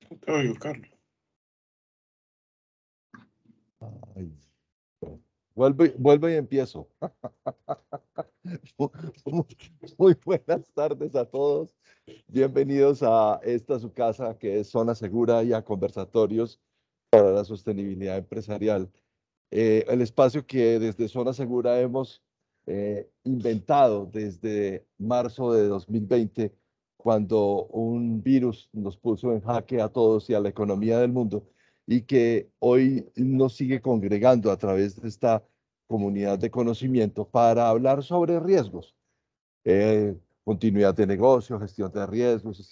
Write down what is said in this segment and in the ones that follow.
Te oigo, Carlos. Ay, vuelvo y empiezo. Muy buenas tardes a todos. Bienvenidos a esta su casa que es Zona Segura y a conversatorios para la sostenibilidad empresarial. El espacio que desde Zona Segura hemos inventado desde marzo de 2020, cuando un virus nos puso en jaque a todos y a la economía del mundo, y que hoy nos sigue congregando a través de esta comunidad de conocimiento para hablar sobre riesgos, continuidad de negocio, gestión de riesgos,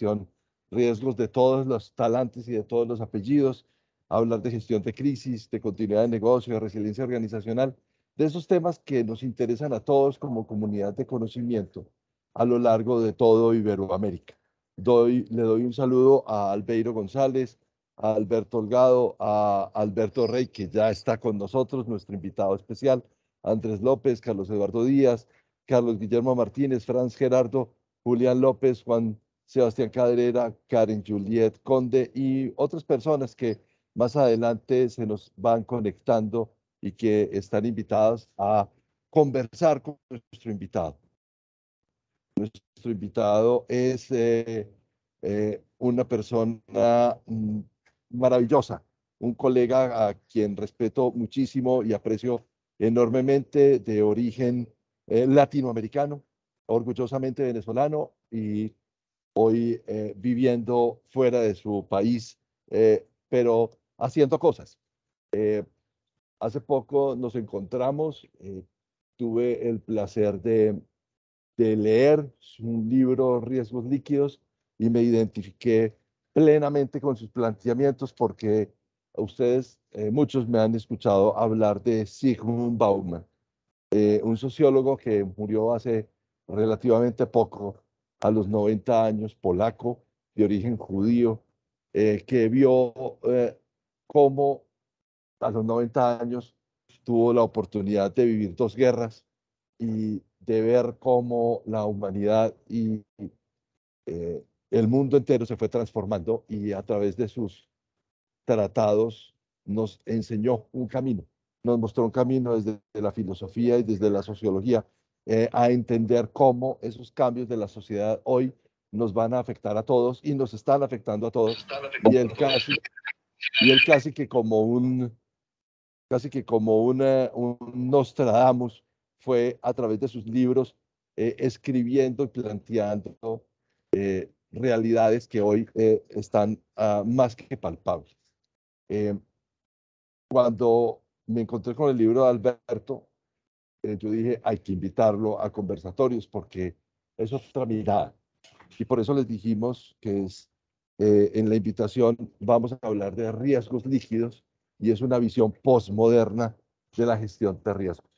riesgos de todos los talantes y de todos los apellidos, hablar de gestión de crisis, de continuidad de negocio, de resiliencia organizacional, de esos temas que nos interesan a todos como comunidad de conocimiento a lo largo de todo Iberoamérica. Le doy un saludo a Albeiro González, a Alberto Holgado, a Alberto Rey, que ya está con nosotros, nuestro invitado especial, Andrés López, Carlos Eduardo Díaz, Carlos Guillermo Martínez, Franz Gerardo, Julián López, Juan Sebastián Cadrera, Karen Juliet Conde y otras personas que más adelante se nos van conectando y que están invitadas a conversar con nuestro invitado. Nuestro invitado es una persona maravillosa, un colega a quien respeto muchísimo y aprecio enormemente, de origen latinoamericano, orgullosamente venezolano y hoy viviendo fuera de su país, pero haciendo cosas. Hace poco nos encontramos, tuve el placer de leer un libro, Riesgos Líquidos, y me identifiqué plenamente con sus planteamientos porque a ustedes, muchos me han escuchado hablar de Zygmunt Bauman, un sociólogo que murió hace relativamente poco, a los 90 años, polaco, de origen judío, que vio cómo a los 90 años tuvo la oportunidad de vivir dos guerras y de ver cómo la humanidad y el mundo entero se fue transformando, y a través de sus tratados nos enseñó un camino, nos mostró un camino desde la filosofía y desde la sociología, a entender cómo esos cambios de la sociedad hoy nos van a afectar a todos y nos están afectando a todos, y él casi que como un Nostradamus, fue a través de sus libros escribiendo y planteando realidades que hoy están más que palpables. Cuando me encontré con el libro de Alberto, yo dije, hay que invitarlo a conversatorios porque es otra mirada. Y por eso les dijimos que en la invitación vamos a hablar de riesgos líquidos, y es una visión postmoderna de la gestión de riesgos.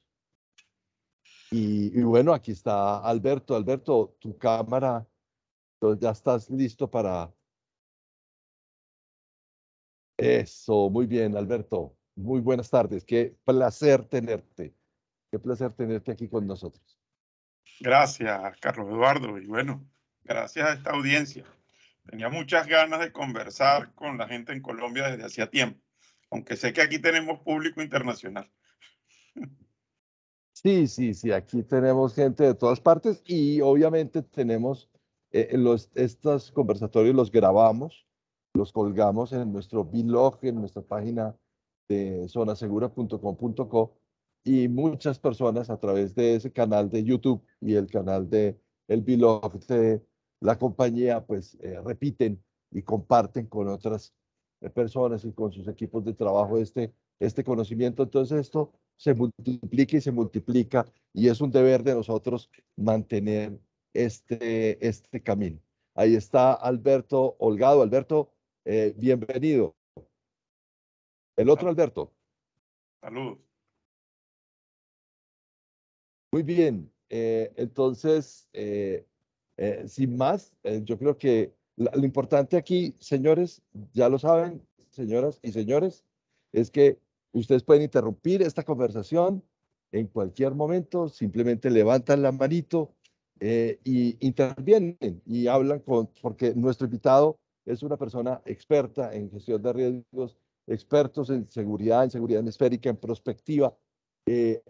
Y bueno, aquí está Alberto. Alberto, tu cámara, entonces ya estás listo para eso. Muy bien, Alberto. Muy buenas tardes. Qué placer tenerte. Qué placer tenerte aquí con nosotros. Gracias, Carlos Eduardo. Y bueno, gracias a esta audiencia. Tenía muchas ganas de conversar con la gente en Colombia desde hacía tiempo, aunque sé que aquí tenemos público internacional. Sí, sí, sí, aquí tenemos gente de todas partes y obviamente tenemos estos conversatorios los grabamos, los colgamos en nuestro blog, en nuestra página de zonasegura.com.co, y muchas personas a través de ese canal de YouTube y el canal de el blog de la compañía, pues repiten y comparten con otras personas y con sus equipos de trabajo este conocimiento. Entonces esto se multiplica y se multiplica, y es un deber de nosotros mantener este camino. Ahí está Alberto Holgado. Alberto, bienvenido. El otro Alberto. Saludos. Muy bien. Entonces, sin más, yo creo que lo importante aquí, señores, ya lo saben, señoras y señores, es que ustedes pueden interrumpir esta conversación en cualquier momento, simplemente levantan la manito y intervienen y hablan porque nuestro invitado es una persona experta en gestión de riesgos, expertos en seguridad hemisférica, en prospectiva,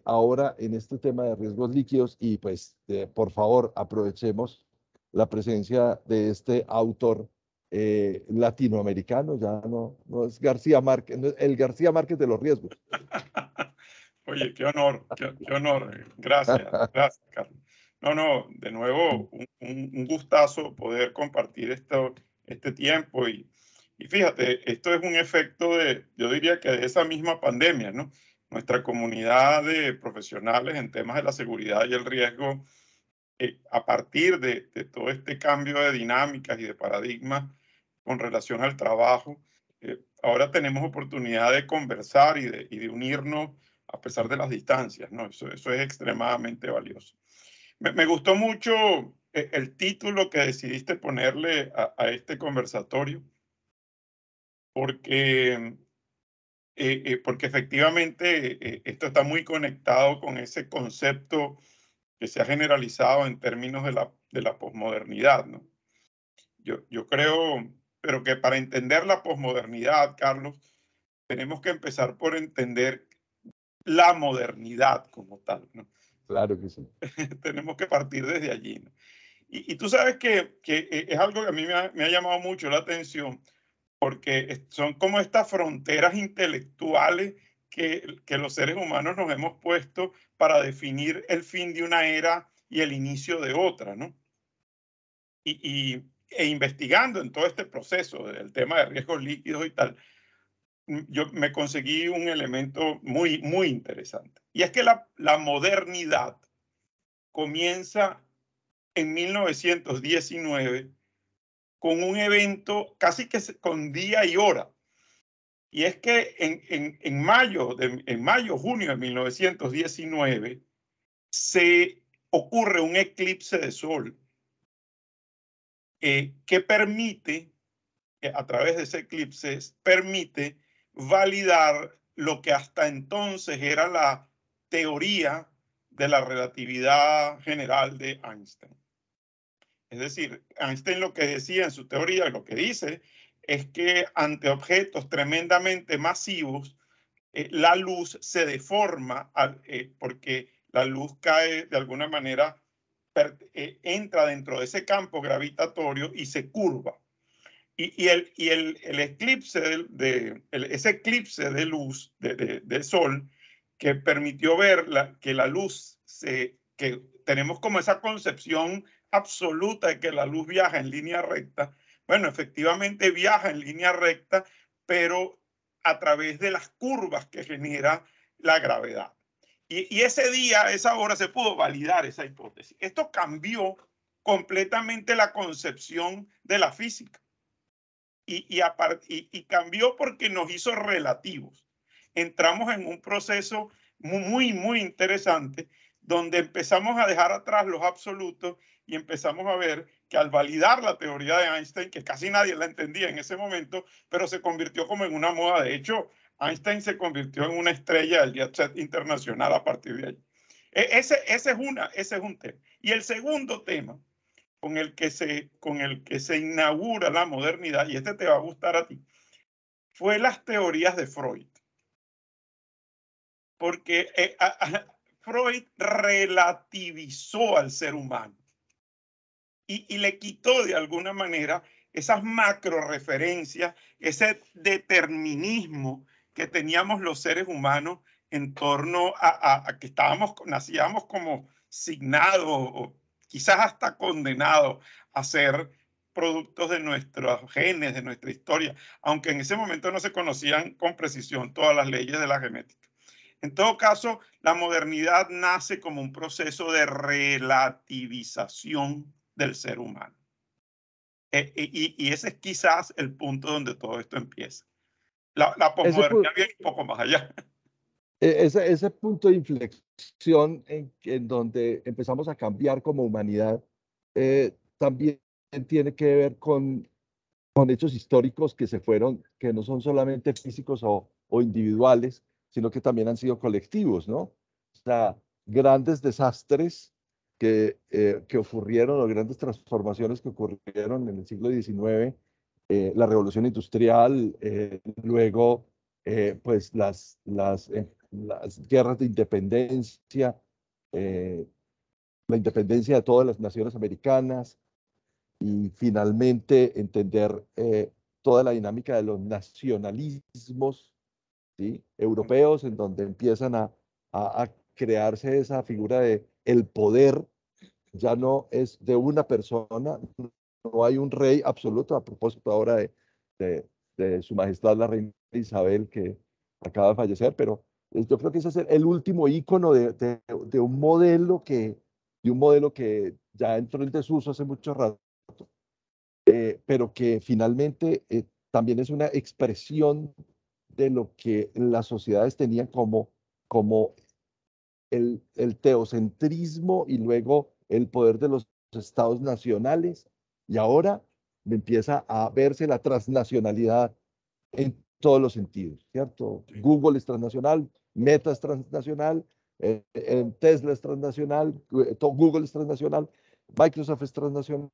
ahora en este tema de riesgos líquidos y pues por favor aprovechemos la presencia de este autor latinoamericano, ya no es García Márquez, no es el García Márquez de los riesgos. Oye, qué honor, qué honor. Gracias, gracias, Carlos. No, de nuevo, un gustazo poder compartir este tiempo y fíjate, esto es un efecto yo diría que de esa misma pandemia, ¿no? Nuestra comunidad de profesionales en temas de la seguridad y el riesgo, a partir de todo este cambio de dinámicas y de paradigmas con relación al trabajo, ahora tenemos oportunidad de conversar y de unirnos a pesar de las distancias, ¿no? Eso es extremadamente valioso. Me gustó mucho el título que decidiste ponerle a este conversatorio, porque, porque efectivamente esto está muy conectado con ese concepto que se ha generalizado en términos de la posmodernidad, ¿no? Yo creo, pero que para entender la posmodernidad, Carlos, tenemos que empezar por entender la modernidad como tal, ¿no? Claro que sí. Tenemos que partir desde allí, ¿no? Y tú sabes que es algo que a mí me ha llamado mucho la atención, porque son como estas fronteras intelectuales que los seres humanos nos hemos puesto para definir el fin de una era y el inicio de otra, ¿no? E investigando en todo este proceso del tema de riesgos líquidos y tal, yo me conseguí un elemento muy interesante. Y es que la modernidad comienza en 1919 con un evento casi que con día y hora. Y es que en mayo, junio de 1919, se ocurre un eclipse de sol que permite, a través de ese eclipse, permite validar lo que hasta entonces era la teoría de la relatividad general de Einstein. Es decir, Einstein lo que decía en su teoría, lo que dice, es que ante objetos tremendamente masivos, la luz se deforma porque la luz cae de alguna manera, entra dentro de ese campo gravitatorio y se curva. El eclipse ese eclipse de luz del sol que permitió ver que la luz que tenemos como esa concepción absoluta de que la luz viaja en línea recta. Bueno, efectivamente viaja en línea recta, pero a través de las curvas que genera la gravedad. Y ese día, esa hora, se pudo validar esa hipótesis. Esto cambió completamente la concepción de la física. Y cambió porque nos hizo relativos. Entramos en un proceso muy interesante donde empezamos a dejar atrás los absolutos y empezamos a ver que al validar la teoría de Einstein, que casi nadie la entendía en ese momento, pero se convirtió como en una moda. De hecho, Einstein se convirtió en una estrella del jet set internacional a partir de ahí. Ese es un tema. Y el segundo tema con el que se inaugura la modernidad, y este te va a gustar a ti, fue las teorías de Freud. Porque Freud relativizó al ser humano y le quitó de alguna manera esas macro referencias, ese determinismo que teníamos los seres humanos en torno a que nacíamos como signados o quizás hasta condenados a ser productos de nuestros genes, de nuestra historia, aunque en ese momento no se conocían con precisión todas las leyes de la genética. En todo caso, la modernidad nace como un proceso de relativización del ser humano. Y ese es quizás el punto donde todo esto empieza. La posmodernidad viene un poco más allá. Ese punto de inflexión en donde empezamos a cambiar como humanidad también tiene que ver con hechos históricos que se fueron, que no son solamente físicos o individuales, sino que también han sido colectivos, ¿no? O sea, grandes desastres que ocurrieron o grandes transformaciones que ocurrieron en el siglo XIX la revolución industrial, luego pues las guerras de independencia, la independencia de todas las naciones americanas y finalmente entender toda la dinámica de los nacionalismos, ¿sí?, europeos, en donde empiezan a crearse esa figura de el poder ya no es de una persona, no hay un rey absoluto, a propósito ahora de, de Su Majestad la Reina Isabel, que acaba de fallecer, pero yo creo que ese es el último ícono de un modelo que ya entró en desuso hace mucho rato, pero que finalmente también es una expresión de lo que las sociedades tenían como el teocentrismo y luego el poder de los estados nacionales. Y ahora empieza a verse la transnacionalidad en todos los sentidos, ¿cierto? Google es transnacional, Meta es transnacional, Tesla es transnacional, Google es transnacional, Microsoft es transnacional,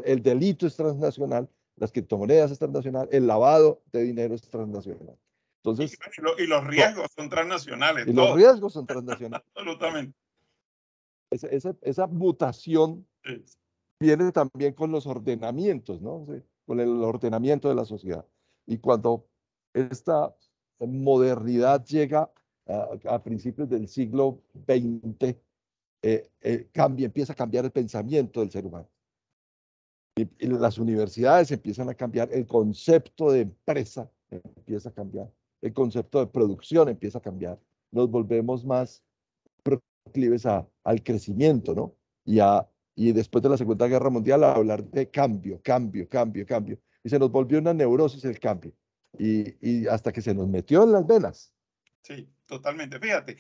el delito es transnacional, las criptomonedas es transnacional, el lavado de dinero es transnacional. Entonces, y los riesgos son transnacionales, y los todos. riesgos son transnacionales. Absolutamente. Esa mutación Sí. viene también con los ordenamientos, ¿no? Sí, con el ordenamiento de la sociedad. Y cuando esta modernidad llega a principios del siglo XX, empieza a cambiar el pensamiento del ser humano. Y las universidades empiezan a cambiar, el concepto de empresa empieza a cambiar, el concepto de producción empieza a cambiar. Nos volvemos más proclives al crecimiento, ¿no? Y después de la Segunda Guerra Mundial a hablar de cambio, cambio, cambio, cambio. Y se nos volvió una neurosis el cambio. Y hasta que se nos metió en las venas. Sí, totalmente. Fíjate,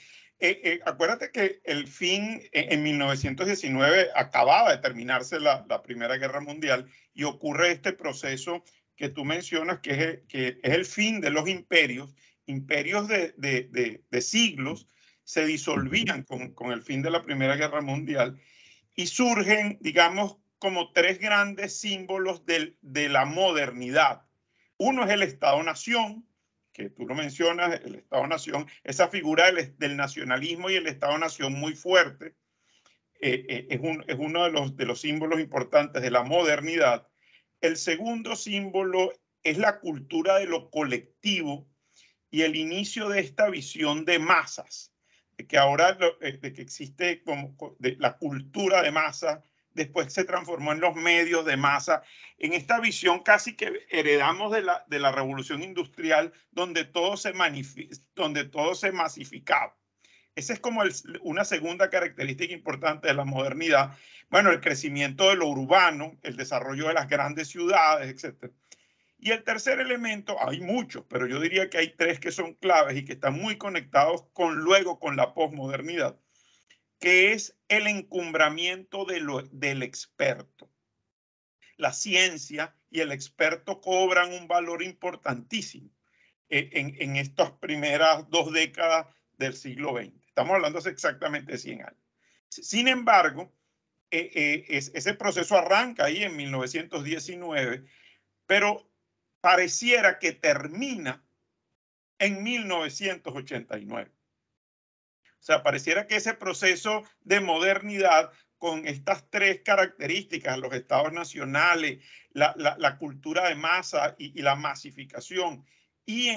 acuérdate que el fin, en 1919 acababa de terminarse la Primera Guerra Mundial y ocurre este proceso que tú mencionas, que es el fin de los imperios. Imperios de siglos se disolvían con el fin de la Primera Guerra Mundial y surgen, digamos, como tres grandes símbolos de la modernidad. Uno es el Estado-Nación, que tú lo mencionas, el Estado-Nación, esa figura del nacionalismo y el Estado-Nación muy fuerte, es uno de los símbolos importantes de la modernidad. El segundo símbolo es la cultura de lo colectivo y el inicio de esta visión de masas, de que ahora de que existe como de la cultura de masa, después se transformó en los medios de masa, en esta visión casi que heredamos de la revolución industrial, donde donde todo se masificaba. Esa es como una segunda característica importante de la modernidad. Bueno, el crecimiento de lo urbano, el desarrollo de las grandes ciudades, etc. Y el tercer elemento, hay muchos, pero yo diría que hay tres que son claves y que están muy conectados luego con la posmodernidad, que es el encumbramiento del experto. La ciencia y el experto cobran un valor importantísimo en estas primeras 2 décadas del siglo XX. Estamos hablando hace exactamente 100 años. Sin embargo, ese proceso arranca ahí en 1919, pero pareciera que termina en 1989. O sea, pareciera que ese proceso de modernidad con estas tres características, los estados nacionales, la cultura de masa y la masificación y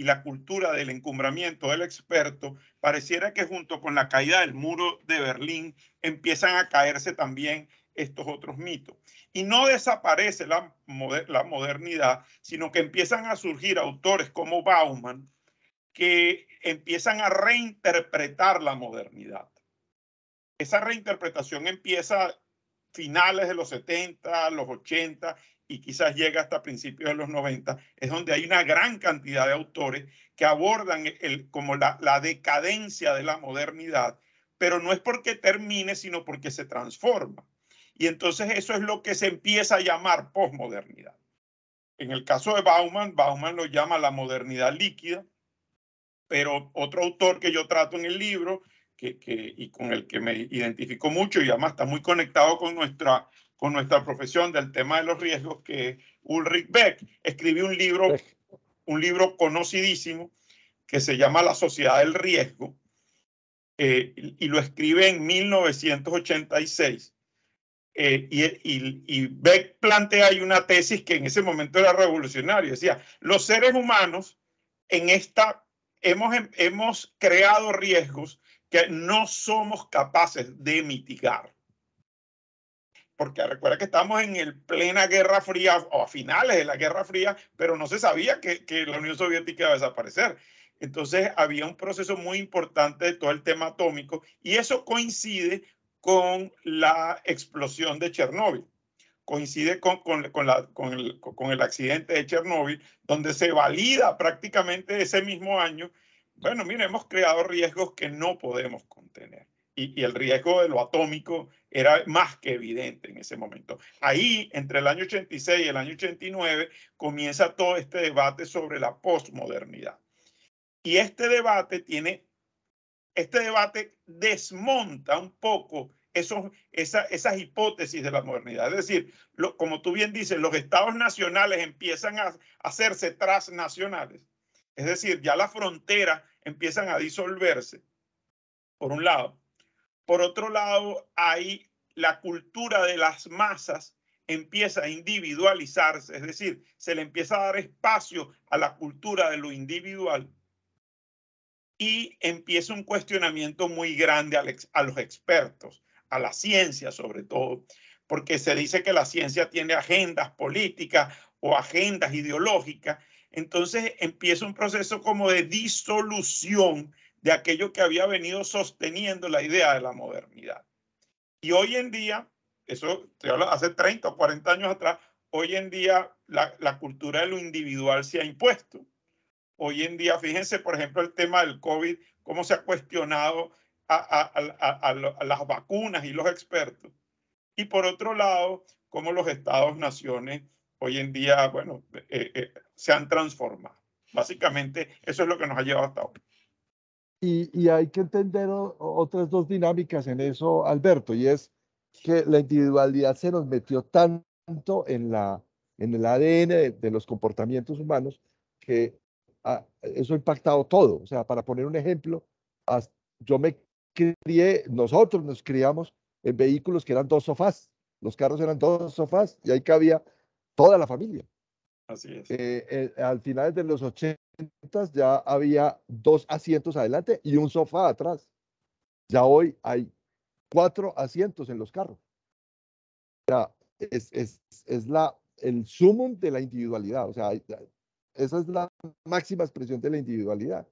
la cultura del encumbramiento del experto, pareciera que junto con la caída del muro de Berlín empiezan a caerse también estos otros mitos. Y no desaparece la modernidad, sino que empiezan a surgir autores como Bauman, que empiezan a reinterpretar la modernidad. Esa reinterpretación empieza a finales de los 70, los 80 y quizás llega hasta principios de los 90, es donde hay una gran cantidad de autores que abordan como la decadencia de la modernidad, pero no es porque termine, sino porque se transforma. Y entonces eso es lo que se empieza a llamar posmodernidad. En el caso de Bauman, Bauman lo llama la modernidad líquida, pero otro autor que yo trato en el libro y con el que me identifico mucho y además está muy conectado con con nuestra profesión del tema de los riesgos, que es Ulrich Beck. Escribió un libro conocidísimo que se llama La Sociedad del Riesgo, y lo escribe en 1986. Y Beck plantea ahí una tesis que en ese momento era revolucionaria. Decía, los seres humanos hemos creado riesgos que no somos capaces de mitigar. Porque recuerda que estamos en plena Guerra Fría, o a finales de la Guerra Fría, pero no se sabía que la Unión Soviética iba a desaparecer. Entonces había un proceso muy importante de todo el tema atómico, y eso coincide con la explosión de Chernóbil. Coincide con el accidente de Chernóbil, donde se valida prácticamente ese mismo año. Bueno, mira, hemos creado riesgos que no podemos contener. Y el riesgo de lo atómico era más que evidente en ese momento. Ahí, entre el año 86 y el año 89, comienza todo este debate sobre la posmodernidad. Y este debate desmonta un poco esas hipótesis de la modernidad. Es decir, como tú bien dices, los estados nacionales empiezan a hacerse transnacionales. Es decir, ya las fronteras empiezan a disolverse, por un lado. Por otro lado, hay la cultura de las masas empieza a individualizarse, es decir, se le empieza a dar espacio a la cultura de lo individual, y empieza un cuestionamiento muy grande a los expertos, a la ciencia sobre todo, porque se dice que la ciencia tiene agendas políticas o agendas ideológicas. Entonces empieza un proceso como de disolución de aquello que había venido sosteniendo la idea de la modernidad. Y hoy en día, eso te hablo hace 30 o 40 años atrás, hoy en día la cultura de lo individual se ha impuesto. Hoy en día, fíjense, por ejemplo, el tema del COVID, cómo se ha cuestionado a las vacunas y los expertos. Y por otro lado, cómo los estados-naciones hoy en día, bueno, se han transformado. Básicamente, eso es lo que nos ha llevado hasta ahora. Y hay que entender otras dos dinámicas en eso, Alberto, y es que la individualidad se nos metió tanto en el ADN de los comportamientos humanos que eso ha impactado todo. O sea, para poner un ejemplo, yo me crié, nosotros nos criamos en vehículos que eran dos sofás. Los carros eran dos sofás y ahí cabía toda la familia. Así es. Al final de los 80 ya había dos asientos adelante y un sofá atrás. Ya hoy hay 4 asientos en los carros. O sea, es el sumum de la individualidad. O sea, esa es la máxima expresión de la individualidad.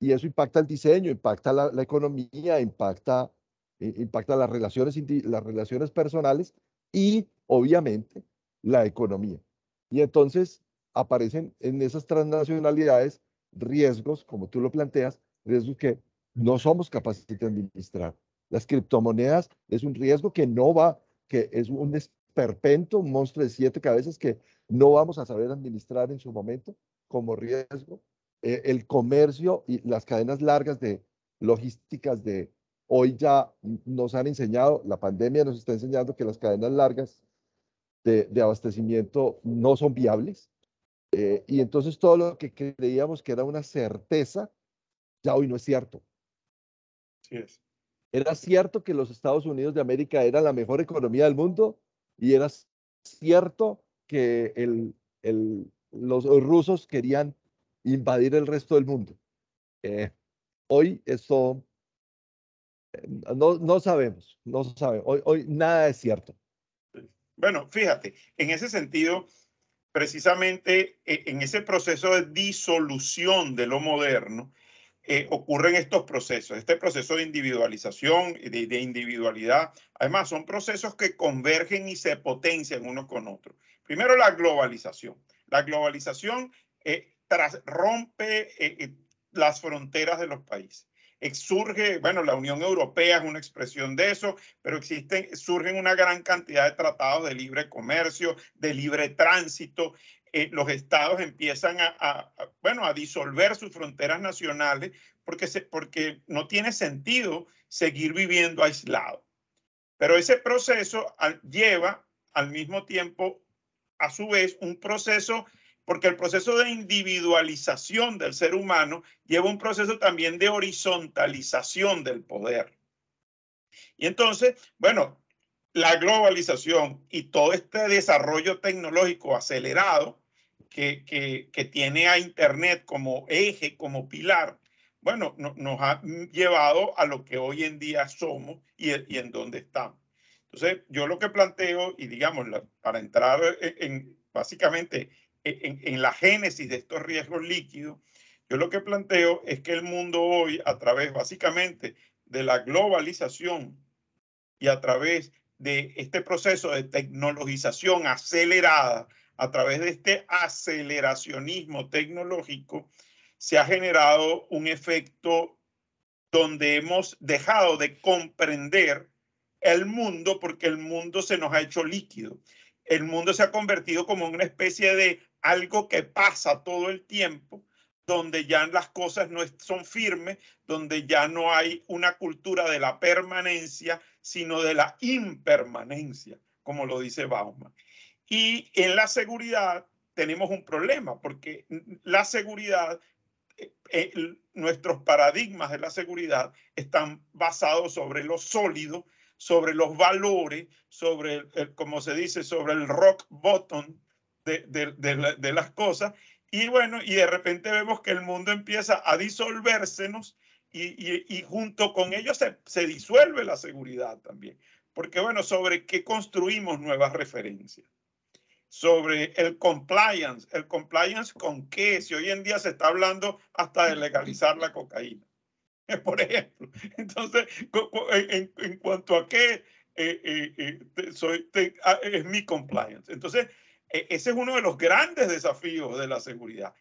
Y eso impacta el diseño, impacta la economía, impacta las relaciones personales y, obviamente, la economía. Y entonces aparecen en esas transnacionalidades riesgos, como tú lo planteas, riesgos que no somos capaces de administrar. Las criptomonedas es un riesgo que es un esperpento, un monstruo de 7 cabezas que no vamos a saber administrar en su momento como riesgo. El comercio y las cadenas largas de logísticas de hoy ya nos han enseñado, la pandemia nos está enseñando que las cadenas largas de abastecimiento no son viables. Y entonces todo lo que creíamos que era una certeza, ya hoy no es cierto. Así es. Era cierto que los Estados Unidos de América era la mejor economía del mundo y era cierto que los rusos querían invadir el resto del mundo. Hoy eso no sabemos, no sabemos. Hoy nada es cierto. Bueno, fíjate, en ese sentido, precisamente en ese proceso de disolución de lo moderno, ocurren estos procesos, este proceso de individualización, de individualidad. Además, son procesos que convergen y se potencian unos con otros. Primero, la globalización. La globalización rompe las fronteras de los países. Surge, bueno, la Unión Europea es una expresión de eso, pero surgen una gran cantidad de tratados de libre comercio, de libre tránsito. Los estados empiezan a disolver sus fronteras nacionales porque no tiene sentido seguir viviendo aislado. Pero ese proceso lleva al mismo tiempo, a su vez, un proceso, porque el proceso de individualización del ser humano lleva un proceso también de horizontalización del poder. Y entonces, bueno, la globalización y todo este desarrollo tecnológico acelerado que tiene a Internet como eje, como pilar, bueno, nos ha llevado a lo que hoy en día somos y en dónde estamos. Entonces, yo lo que planteo, y digamos, para entrar básicamente en la génesis de estos riesgos líquidos, yo lo que planteo es que el mundo hoy, a través básicamente de la globalización y a través de este proceso de tecnologización acelerada, a través de este aceleracionismo tecnológico, se ha generado un efecto donde hemos dejado de comprender el mundo porque el mundo se nos ha hecho líquido. El mundo se ha convertido como una especie de algo que pasa todo el tiempo, donde ya las cosas no son firmes, donde ya no hay una cultura de la permanencia, sino de la impermanencia, como lo dice Bauman. Y en la seguridad tenemos un problema, porque la seguridad, nuestros paradigmas de la seguridad están basados sobre lo sólido, sobre los valores, sobre, como se dice, sobre el rock bottom de las cosas. Y bueno, y de repente vemos que el mundo empieza a disolvérsenos y junto con ello se disuelve la seguridad también. Porque bueno, sobre qué construimos nuevas referencias. Sobre el compliance con qué, si hoy en día se está hablando hasta de legalizar la cocaína, por ejemplo. Entonces, en cuanto a qué es mi compliance. Entonces, ese es uno de los grandes desafíos de la seguridad.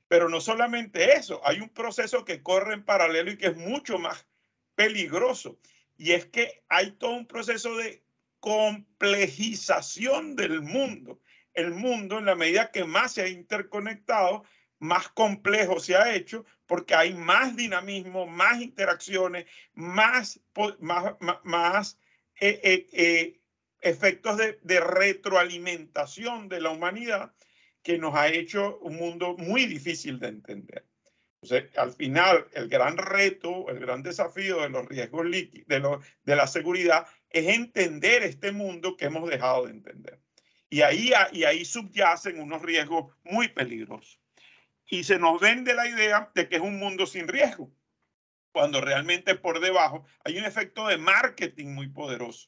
Pero no solamente eso, hay un proceso que corre en paralelo y que es mucho más peligroso. Y es que hay todo un proceso de complejización del mundo. El mundo, en la medida que más se ha interconectado, más complejo se ha hecho porque hay más dinamismo, más interacciones, más efectos de retroalimentación de la humanidad que nos ha hecho un mundo muy difícil de entender. Entonces, al final, el gran reto, el gran desafío de los riesgos líquidos, de la seguridad, es entender este mundo que hemos dejado de entender. Y ahí subyacen unos riesgos muy peligrosos. Y se nos vende la idea de que es un mundo sin riesgo, cuando realmente por debajo hay un efecto de marketing muy poderoso.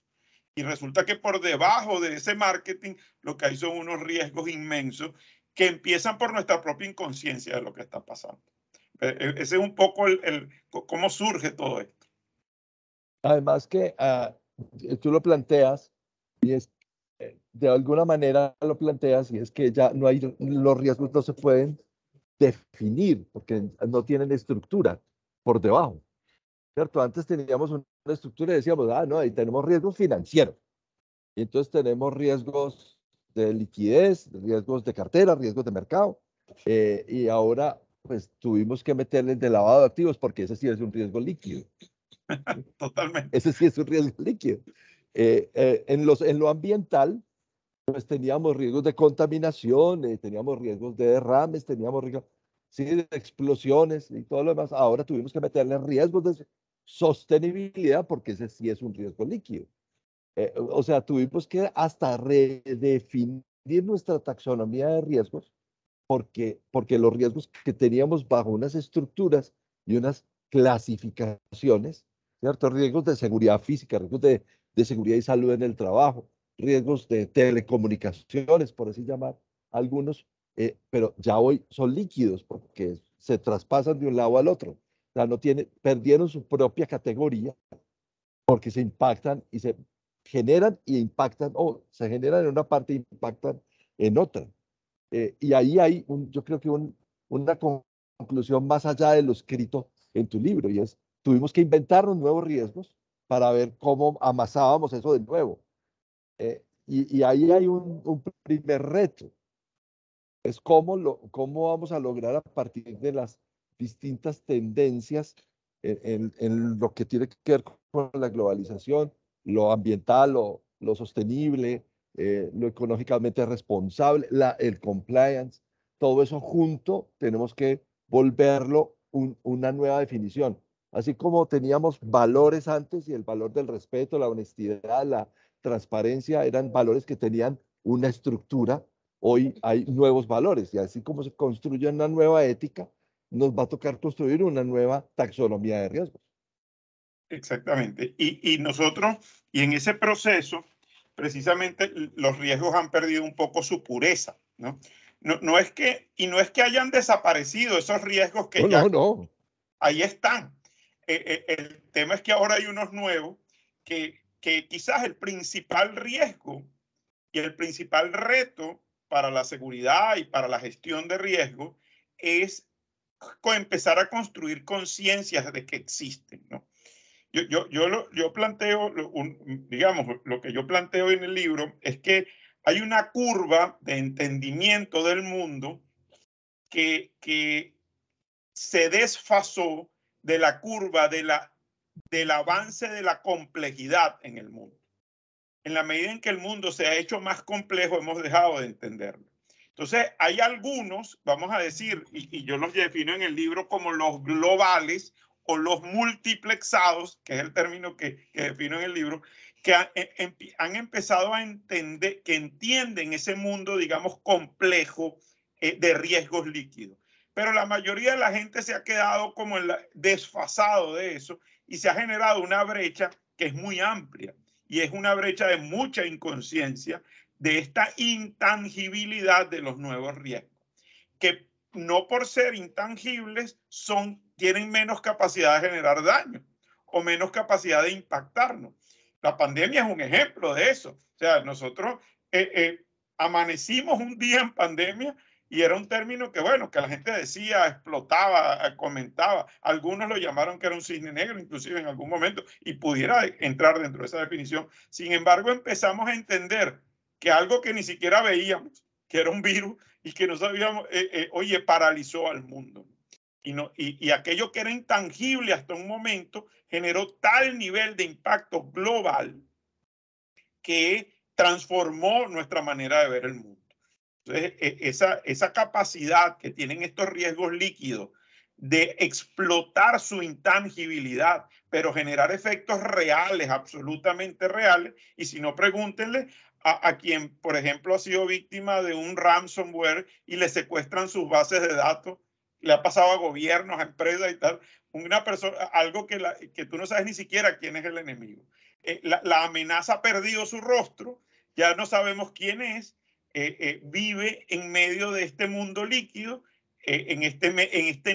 Y resulta que por debajo de ese marketing lo que hay son unos riesgos inmensos que empiezan por nuestra propia inconsciencia de lo que está pasando. Ese es un poco cómo surge todo esto. Además que tú lo planteas y es, de alguna manera lo planteas y es que ya no hay, los riesgos no se pueden definir porque no tienen estructura por debajo, ¿cierto? Antes teníamos una estructura y decíamos, no, ahí tenemos riesgos financieros. Y entonces tenemos riesgos de liquidez, riesgos de cartera, riesgos de mercado. Y ahora, pues tuvimos que meterle de lavado de activos porque ese sí es un riesgo líquido. Totalmente. Ese sí es un riesgo líquido. En lo ambiental, pues teníamos riesgos de contaminación, teníamos riesgos de derrames, teníamos riesgos sí, de explosiones y todo lo demás. Ahora tuvimos que meterle riesgos de sostenibilidad porque ese sí es un riesgo líquido. O sea, tuvimos que hasta redefinir nuestra taxonomía de riesgos porque los riesgos que teníamos bajo unas estructuras y unas clasificaciones, ¿cierto? Riesgos de seguridad física, riesgos de seguridad y salud en el trabajo, riesgos de telecomunicaciones, por así llamar algunos, pero ya hoy son líquidos porque se traspasan de un lado al otro. O sea, perdieron su propia categoría porque se impactan y se generan y impactan, o se generan en una parte e impactan en otra. Y ahí hay, yo creo que una conclusión más allá de lo escrito en tu libro, y es, tuvimos que inventarnos nuevos riesgos para ver cómo amasábamos eso de nuevo. Y ahí hay un primer reto, es cómo vamos a lograr a partir de las distintas tendencias en lo que tiene que ver con la globalización, lo ambiental, lo sostenible, lo económicamente responsable, el compliance, todo eso junto tenemos que volverlo una nueva definición. Así como teníamos valores antes y el valor del respeto, la honestidad, la transparencia eran valores que tenían una estructura, hoy hay nuevos valores y así como se construye una nueva ética, nos va a tocar construir una nueva taxonomía de riesgos. Exactamente. Y nosotros, y en ese proceso, precisamente los riesgos han perdido un poco su pureza, ¿no? No es que, y no es que hayan desaparecido esos riesgos que No, ya no, no. ahí están. El tema es que ahora hay unos nuevos que quizás el principal riesgo y el principal reto para la seguridad y para la gestión de riesgo es empezar a construir conciencias de que existen, ¿no? Yo planteo, digamos, lo que yo planteo en el libro es que hay una curva de entendimiento del mundo que se desfasó de la curva del avance de la complejidad en el mundo. En la medida en que el mundo se ha hecho más complejo, hemos dejado de entenderlo. Entonces, hay algunos, vamos a decir, y yo los defino en el libro como los globales o los multiplexados, que es el término que defino en el libro, que han empezado a entender, que entienden ese mundo, digamos, complejo de riesgos líquidos. Pero la mayoría de la gente se ha quedado como desfasado de eso y se ha generado una brecha que es muy amplia y es una brecha de mucha inconsciencia de esta intangibilidad de los nuevos riesgos, que no por ser intangibles tienen menos capacidad de generar daño o menos capacidad de impactarnos. La pandemia es un ejemplo de eso. O sea, nosotros amanecimos un día en pandemia y era un término que, bueno, que la gente decía, explotaba, comentaba. Algunos lo llamaron que era un cisne negro, inclusive en algún momento, y pudiera entrar dentro de esa definición. Sin embargo, empezamos a entender que algo que ni siquiera veíamos, que era un virus, y que no sabíamos, oye, paralizó al mundo. Y aquello que era intangible hasta un momento generó tal nivel de impacto global que transformó nuestra manera de ver el mundo. Entonces, esa capacidad que tienen estos riesgos líquidos de explotar su intangibilidad, pero generar efectos reales, absolutamente reales, y si no, pregúntenle a quien, por ejemplo, ha sido víctima de un ransomware y le secuestran sus bases de datos, le ha pasado a gobiernos, a empresas y tal, una persona, algo que tú no sabes ni siquiera quién es el enemigo. La amenaza ha perdido su rostro, ya no sabemos quién es, vive en medio de este mundo líquido, en este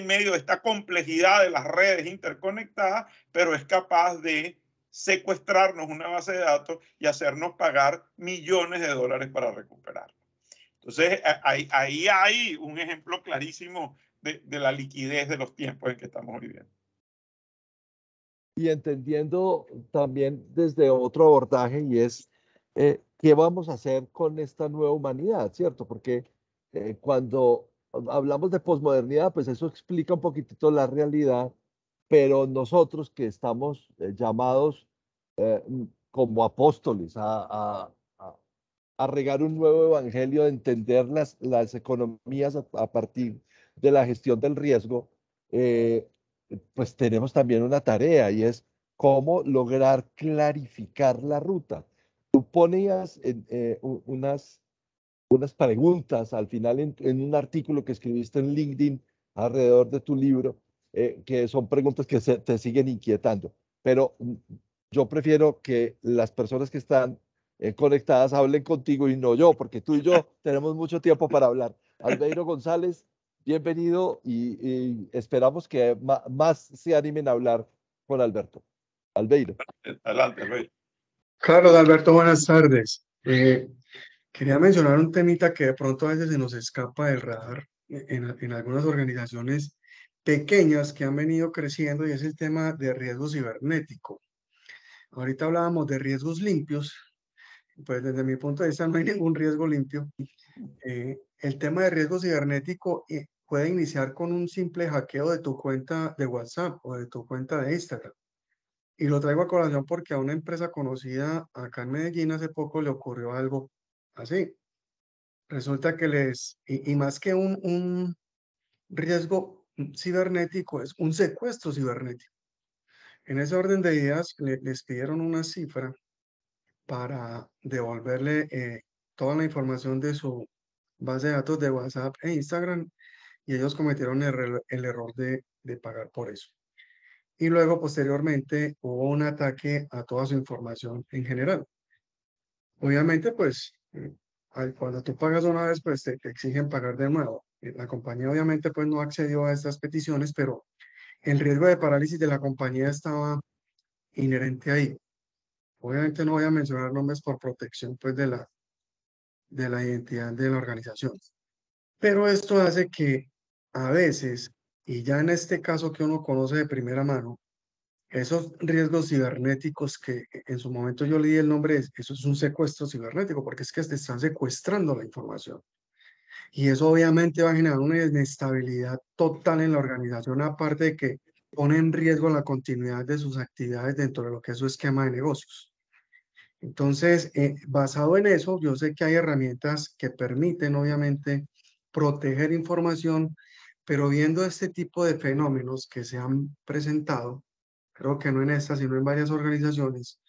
medio de esta complejidad de las redes interconectadas, pero es capaz de secuestrarnos una base de datos y hacernos pagar millones de dólares para recuperarla. Entonces, ahí hay un ejemplo clarísimo de la liquidez de los tiempos en que estamos viviendo. Y entendiendo también desde otro abordaje y es qué vamos a hacer con esta nueva humanidad, ¿cierto? Porque cuando hablamos de posmodernidad, pues eso explica un poquitito la realidad, pero nosotros que estamos llamados como apóstoles a regar un nuevo evangelio, de entender las economías a partir de la gestión del riesgo, eh, pues tenemos también una tarea y es cómo lograr clarificar la ruta. Tú ponías unas preguntas al final en un artículo que escribiste en LinkedIn alrededor de tu libro, que son preguntas que te siguen inquietando, pero yo prefiero que las personas que están conectadas hablen contigo y no yo, porque tú y yo tenemos mucho tiempo para hablar. Albeiro González, bienvenido y esperamos que más se animen a hablar con Alberto. Albeiro. Adelante, Rey. Carlos Alberto, buenas tardes. Quería mencionar un temita que de pronto a veces se nos escapa del radar en algunas organizaciones pequeñas que han venido creciendo y es el tema de riesgo cibernético. Ahorita hablábamos de riesgos limpios, pues desde mi punto de vista no hay ningún riesgo limpio. El tema de riesgo cibernético puede iniciar con un simple hackeo de tu cuenta de WhatsApp o de tu cuenta de Instagram. Y lo traigo a colación porque a una empresa conocida acá en Medellín hace poco le ocurrió algo así. Resulta que y más que un riesgo cibernético, es un secuestro cibernético. En ese orden de ideas, les pidieron una cifra para devolverle toda la información de su base de datos de WhatsApp e Instagram, y ellos cometieron el error de pagar por eso. Y luego, posteriormente, hubo un ataque a toda su información en general. Obviamente, pues, cuando tú pagas una vez, pues te exigen pagar de nuevo. La compañía obviamente pues no accedió a estas peticiones, pero el riesgo de parálisis de la compañía estaba inherente ahí. Obviamente no voy a mencionar nombres por protección pues de la identidad de la organización. Pero esto hace que a veces, y ya en este caso que uno conoce de primera mano, esos riesgos cibernéticos que en su momento yo leí el nombre, eso es un secuestro cibernético, porque es que te están secuestrando la información. Y eso obviamente va a generar una inestabilidad total en la organización, aparte de que pone en riesgo la continuidad de sus actividades dentro de lo que es su esquema de negocios. Entonces, basado en eso, yo sé que hay herramientas que permiten obviamente proteger información, pero viendo este tipo de fenómenos que se han presentado, creo que no en esta, sino en varias organizaciones,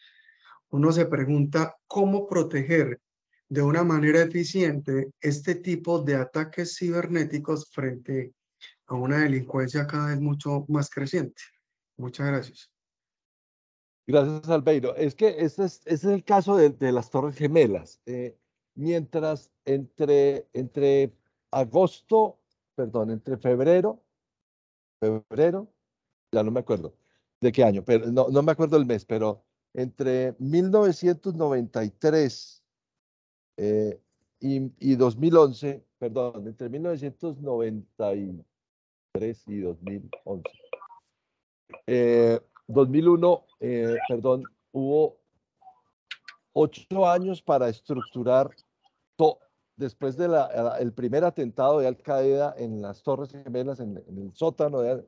uno se pregunta cómo proteger de una manera eficiente este tipo de ataques cibernéticos frente a una delincuencia cada vez mucho más creciente. Muchas gracias. Gracias, Albeiro. Es que ese es el caso de las Torres Gemelas. Mientras entre agosto, perdón, entre febrero, ya no me acuerdo de qué año, pero no me acuerdo el mes, pero entre 1993 y 2011, perdón, entre 1993 y 2011. 2001, perdón, hubo 8 años para estructurar, después del primer atentado de Al Qaeda en las Torres Gemelas, en el sótano del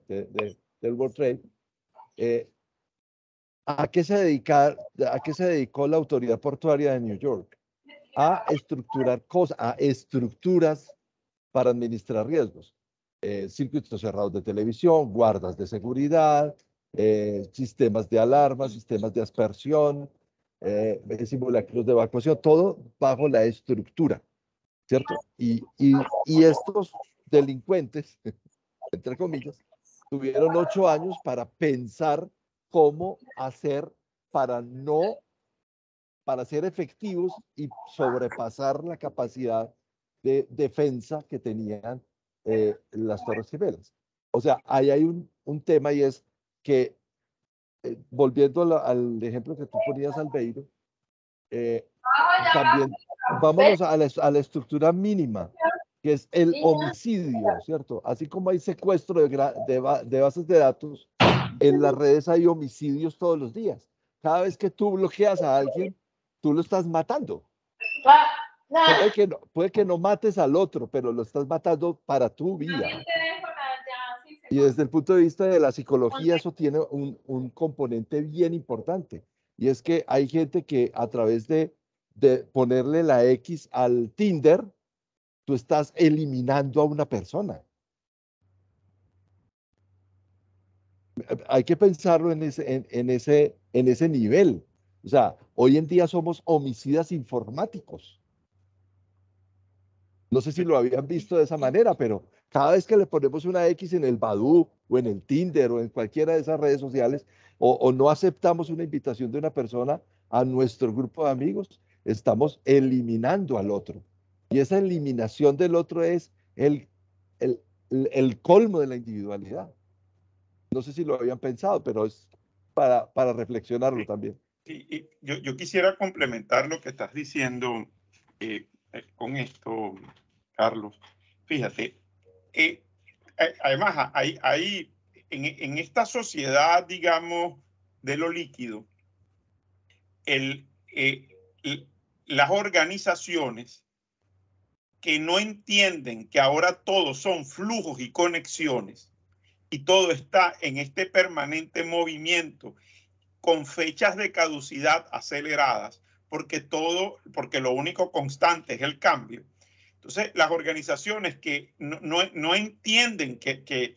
World Trade. ¿A qué se dedicó la autoridad portuaria de New York? A estructurar cosas, a estructuras para administrar riesgos. Circuitos cerrados de televisión, guardas de seguridad, sistemas de alarma, sistemas de aspersión, simulacros de evacuación, todo bajo la estructura, ¿cierto? Y estos delincuentes, entre comillas, tuvieron 8 años para pensar cómo hacer para ser efectivos y sobrepasar la capacidad de defensa que tenían las Torres Gemelas. O sea, ahí hay un tema, y es que, volviendo al ejemplo que tú ponías, Albeiro, también vámonos a la estructura mínima, que es el homicidio, ¿cierto? Así como hay secuestro de bases de datos, en las redes hay homicidios todos los días. Cada vez que tú bloqueas a alguien, tú lo estás matando. Puede que no mates al otro, pero lo estás matando para tu vida. Y desde el punto de vista de la psicología, eso tiene un componente bien importante. Y es que hay gente que a través de ponerle la X al Tinder, tú estás eliminando a una persona. Hay que pensarlo en ese nivel. O sea, hoy en día somos homicidas informáticos. No sé si lo habían visto de esa manera, pero cada vez que le ponemos una X en el Badoo o en el Tinder o en cualquiera de esas redes sociales, o no aceptamos una invitación de una persona a nuestro grupo de amigos, estamos eliminando al otro. Y esa eliminación del otro es el colmo de la individualidad. No sé si lo habían pensado, pero es para reflexionarlo también. Y yo quisiera complementar lo que estás diciendo con esto, Carlos. Fíjate, además, hay en esta sociedad, digamos, de lo líquido, las organizaciones que no entienden que ahora todos son flujos y conexiones y todo está en este permanente movimiento con fechas de caducidad aceleradas, porque lo único constante es el cambio. Entonces, las organizaciones que no entienden que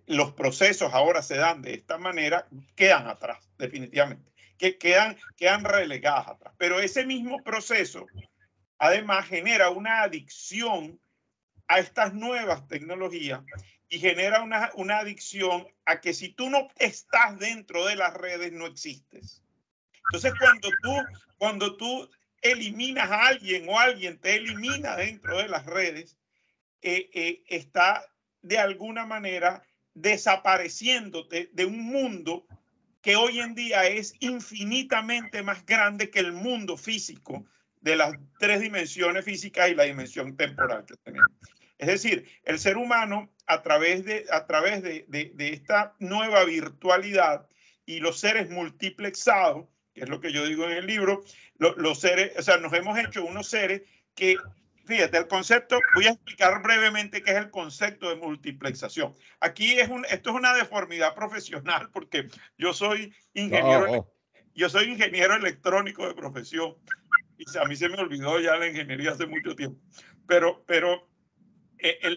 los procesos ahora se dan de esta manera, quedan atrás, definitivamente, que quedan relegadas atrás. Pero ese mismo proceso, además, genera una adicción a estas nuevas tecnologías y genera una adicción a que si tú no estás dentro de las redes, no existes. Entonces, cuando tú eliminas a alguien o alguien te elimina dentro de las redes, está de alguna manera desapareciéndote de un mundo que hoy en día es infinitamente más grande que el mundo físico de las 3 dimensiones físicas y la dimensión temporal que tenemos. Es decir, el ser humano a través de esta nueva virtualidad y los seres multiplexados, que es lo que yo digo en el libro, los seres, o sea, nos hemos hecho unos seres que, fíjate, el concepto, voy a explicar brevemente qué es el concepto de multiplexación. Aquí esto es una deformidad profesional porque yo soy ingeniero, yo soy ingeniero electrónico de profesión y a mí se me olvidó ya la ingeniería hace mucho tiempo, pero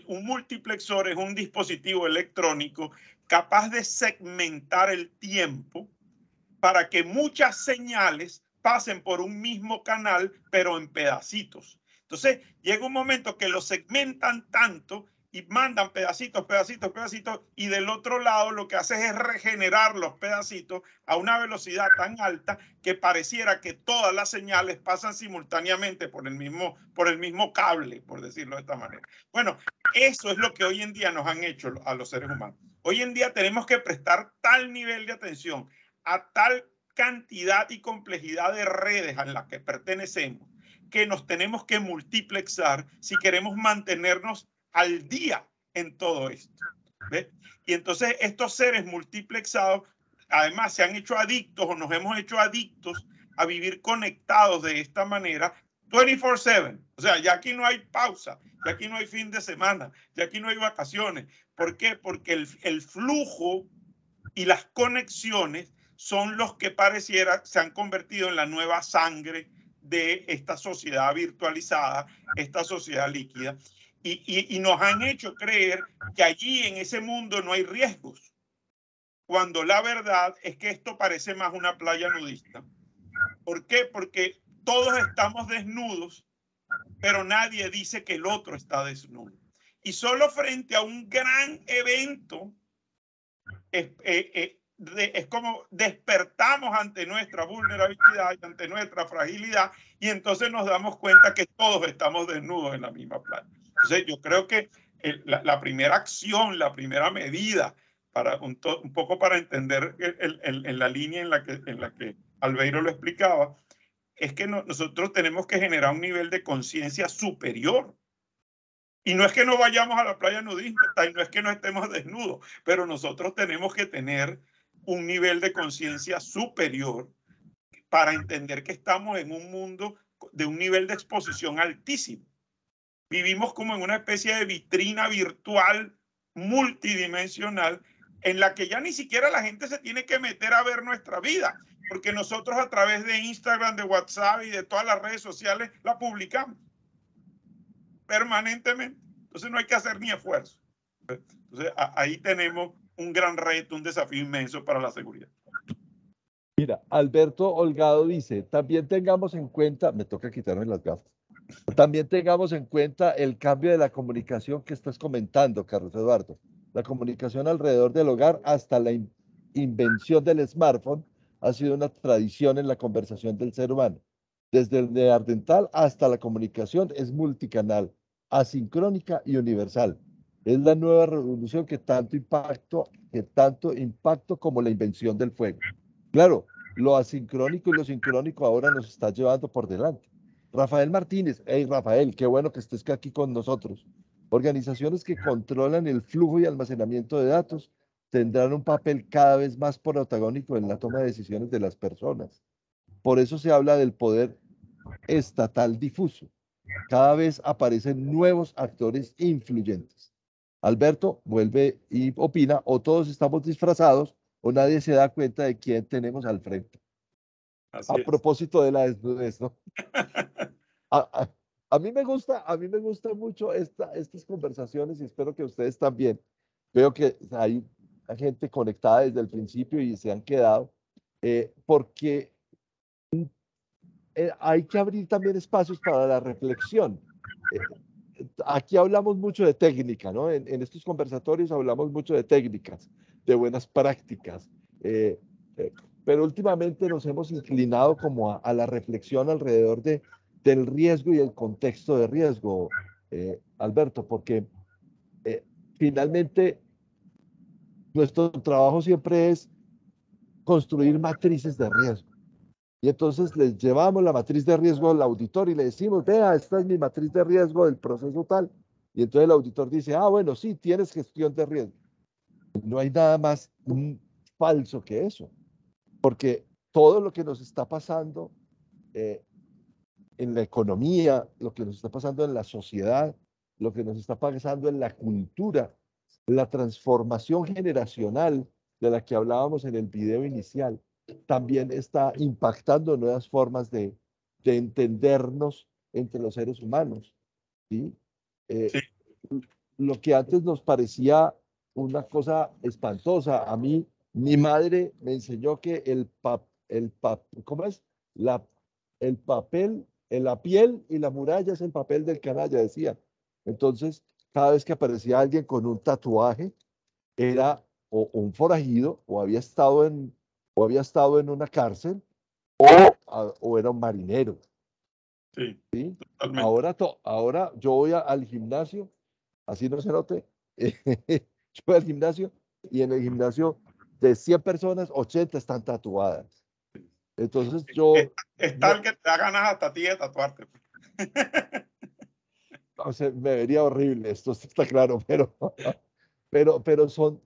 un multiplexor es un dispositivo electrónico capaz de segmentar el tiempo para que muchas señales pasen por un mismo canal, pero en pedacitos. Entonces, llega un momento que lo segmentan tanto y mandan pedacitos, y del otro lado lo que hace es regenerar los pedacitos a una velocidad tan alta que pareciera que todas las señales pasan simultáneamente por el mismo cable, por decirlo de esta manera. Bueno, eso es lo que hoy en día nos han hecho a los seres humanos. Hoy en día tenemos que prestar tal nivel de atención a tal cantidad y complejidad de redes a las que pertenecemos que nos tenemos que multiplexar si queremos mantenernos al día en todo esto. ¿Ves? Y entonces estos seres multiplexados además se han hecho adictos o nos hemos hecho adictos a vivir conectados de esta manera 24/7. O sea, ya aquí no hay pausa, ya aquí no hay fin de semana, ya aquí no hay vacaciones. ¿Por qué? Porque el flujo y las conexiones son los que pareciera se han convertido en la nueva sangre de esta sociedad virtualizada, esta sociedad líquida, y nos han hecho creer que allí en ese mundo no hay riesgos, cuando la verdad es que esto parece más una playa nudista. ¿Por qué? Porque todos estamos desnudos, pero nadie dice que el otro está desnudo. Y solo frente a un gran evento es como despertamos ante nuestra vulnerabilidad y ante nuestra fragilidad, y entonces nos damos cuenta que todos estamos desnudos en la misma playa. Entonces yo creo que la primera acción, la primera medida, para un poco para entender en la línea en la que Albeiro lo explicaba, es que nosotros tenemos que generar un nivel de conciencia superior. Y no es que no vayamos a la playa nudista y no es que no estemos desnudos, pero nosotros tenemos que tener un nivel de conciencia superior para entender que estamos en un mundo de un nivel de exposición altísimo. Vivimos como en una especie de vitrina virtual multidimensional en la que ya ni siquiera la gente se tiene que meter a ver nuestra vida, porque nosotros a través de Instagram, de WhatsApp y de todas las redes sociales la publicamos permanentemente. Entonces no hay que hacer ni esfuerzo. Entonces ahí tenemos un gran reto, un desafío inmenso para la seguridad. Mira, Alberto Holgado dice, también tengamos en cuenta, me toca quitarme las gafas, también tengamos en cuenta el cambio de la comunicación que estás comentando, Carlos Eduardo. La comunicación alrededor del hogar hasta la invención del smartphone ha sido una tradición en la conversación del ser humano. Desde el neandertal hasta la comunicación es multicanal, asincrónica y universal. Es la nueva revolución que tanto impacto como la invención del fuego. Claro, lo asincrónico y lo sincrónico ahora nos está llevando por delante. Rafael Martínez, hey Rafael, qué bueno que estés aquí con nosotros. Organizaciones que controlan el flujo y almacenamiento de datos tendrán un papel cada vez más protagónico en la toma de decisiones de las personas. Por eso se habla del poder estatal difuso. Cada vez aparecen nuevos actores influyentes. Alberto vuelve y opina, o todos estamos disfrazados o nadie se da cuenta de quién tenemos al frente. Así A es. propósito de la desnudez, ¿no? A, a- a mí me gusta mucho estas conversaciones y espero que ustedes también. Veo que hay gente conectada desde el principio y se han quedado, porque hay que abrir también espacios para la reflexión. Eh, Aquí hablamos mucho de técnica, ¿no? En estos conversatorios hablamos mucho de técnicas, de buenas prácticas, eh, eh, pero últimamente nos hemos inclinado como a la reflexión alrededor del riesgo y el contexto de riesgo, Alberto, porque eh, finalmente nuestro trabajo siempre es construir matrices de riesgo. Y entonces les llevamos la matriz de riesgo al auditor y le decimos, vea, esta es mi matriz de riesgo del proceso tal. Y entonces el auditor dice, ah, bueno, sí, tienes gestión de riesgo. No hay nada más falso que eso, porque todo lo que nos está pasando eh, en la economía, lo que nos está pasando en la sociedad, lo que nos está pasando en la cultura, la transformación generacional de la que hablábamos en el video inicial, también está impactando nuevas formas de entendernos entre los seres humanos. ¿Sí? Eh, Sí, lo que antes nos parecía una cosa espantosa, a mí, mi madre me enseñó que ¿cómo es? La, el papel, la piel y la muralla es el papel del canalla, decía. Entonces, cada vez que aparecía alguien con un tatuaje, era o un forajido, o había estado en una cárcel, o era un marinero. sí, ¿Sí? totalmente. Ahora yo voy al gimnasio, así no se note, yo voy al gimnasio y en el gimnasio de 100 personas, 80 están tatuadas. Entonces Es, yo es no, tal que te da ganas hasta a ti de tatuarte. o sea, me vería horrible, esto está claro, pero son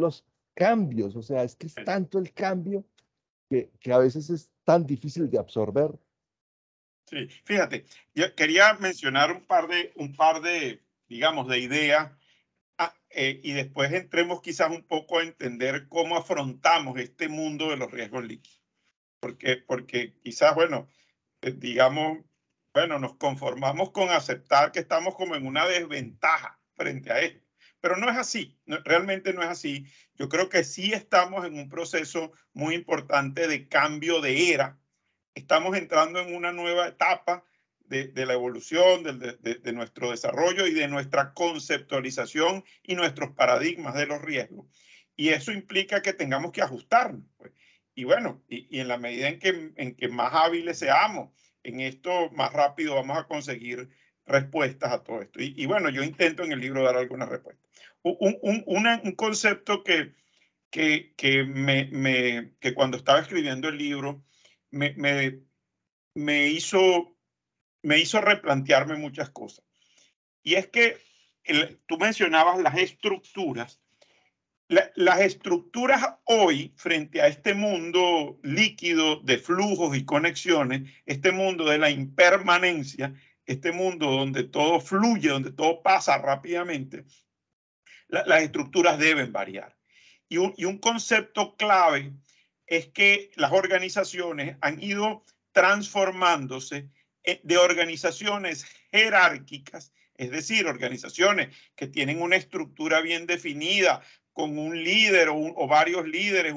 los cambios, o sea, es que es tanto el cambio que a veces es tan difícil de absorber. Sí, fíjate, yo quería mencionar un par de, digamos, de ideas, y después entremos quizás un poco a entender cómo afrontamos este mundo de los riesgos líquidos. Porque quizás, bueno, digamos, bueno, nos conformamos con aceptar que estamos como en una desventaja frente a esto. Pero no es así, realmente no es así. Yo creo que sí estamos en un proceso muy importante de cambio de era. Estamos entrando en una nueva etapa de la evolución, de nuestro desarrollo y de nuestra conceptualización y nuestros paradigmas de los riesgos. Y eso implica que tengamos que ajustarnos, pues. Y bueno, y en la medida en que más hábiles seamos en esto, más rápido vamos a conseguir respuestas a todo esto. Y bueno, yo intento en el libro dar algunas respuestas. Un concepto que cuando estaba escribiendo el libro me, me, me hizo, me hizo replantearme muchas cosas. Y es que tú mencionabas las estructuras. Las estructuras hoy, frente a este mundo líquido de flujos y conexiones, este mundo de la impermanencia, este mundo donde todo fluye, donde todo pasa rápidamente, las estructuras deben variar. Y un concepto clave es que las organizaciones han ido transformándose de organizaciones jerárquicas, es decir, organizaciones que tienen una estructura bien definida, con un líder o varios líderes,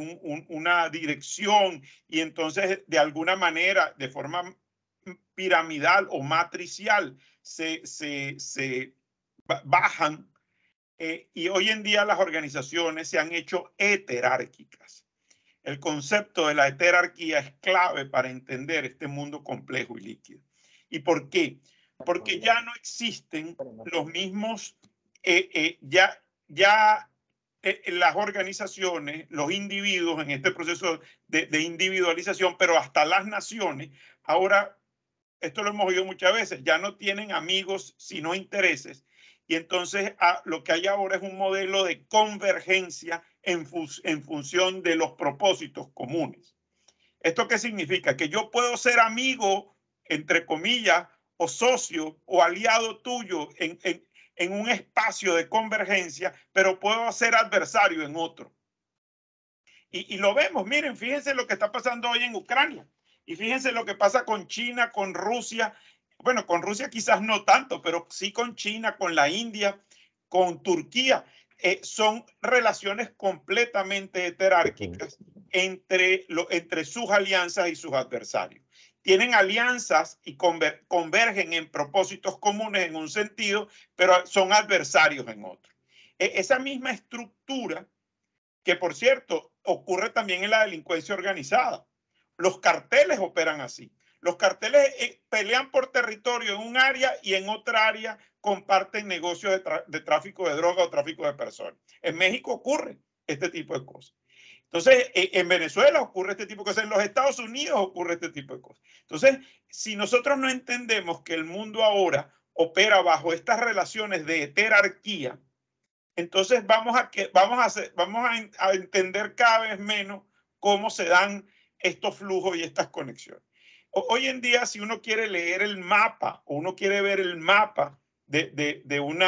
una dirección, y entonces de alguna manera, de forma piramidal o matricial, se bajan, y hoy en día las organizaciones se han hecho heterárquicas. El concepto de la heterarquía es clave para entender este mundo complejo y líquido. ¿Y por qué? Porque ya no existen los mismos, las organizaciones, los individuos en este proceso de individualización, pero hasta las naciones, ahora, esto lo hemos oído muchas veces, ya no tienen amigos sino intereses. Y entonces lo que hay ahora es un modelo de convergencia en función de los propósitos comunes. ¿Esto qué significa? Que yo puedo ser amigo, entre comillas, o socio o aliado tuyo en un espacio de convergencia, pero puedo ser adversario en otro. Y lo vemos, miren, fíjense lo que está pasando hoy en Ucrania. Y fíjense lo que pasa con China, con Rusia. Bueno, con Rusia quizás no tanto, pero sí con China, con la India, con Turquía. Son relaciones completamente heterárquicas entre sus alianzas y sus adversarios. Tienen alianzas y convergen en propósitos comunes en un sentido, pero son adversarios en otro. Esa misma estructura, que por cierto ocurre también en la delincuencia organizada. Los carteles operan así. Los carteles pelean por territorio en un área y en otra área comparten negocios de tráfico de droga o tráfico de personas. En México ocurre este tipo de cosas. Entonces, en Venezuela ocurre este tipo de cosas, en los Estados Unidos ocurre este tipo de cosas. Entonces, si nosotros no entendemos que el mundo ahora opera bajo estas relaciones de heterarquía, entonces vamos a entender cada vez menos cómo se dan estos flujos y estas conexiones. Hoy en día, si uno quiere leer el mapa o uno quiere ver el mapa del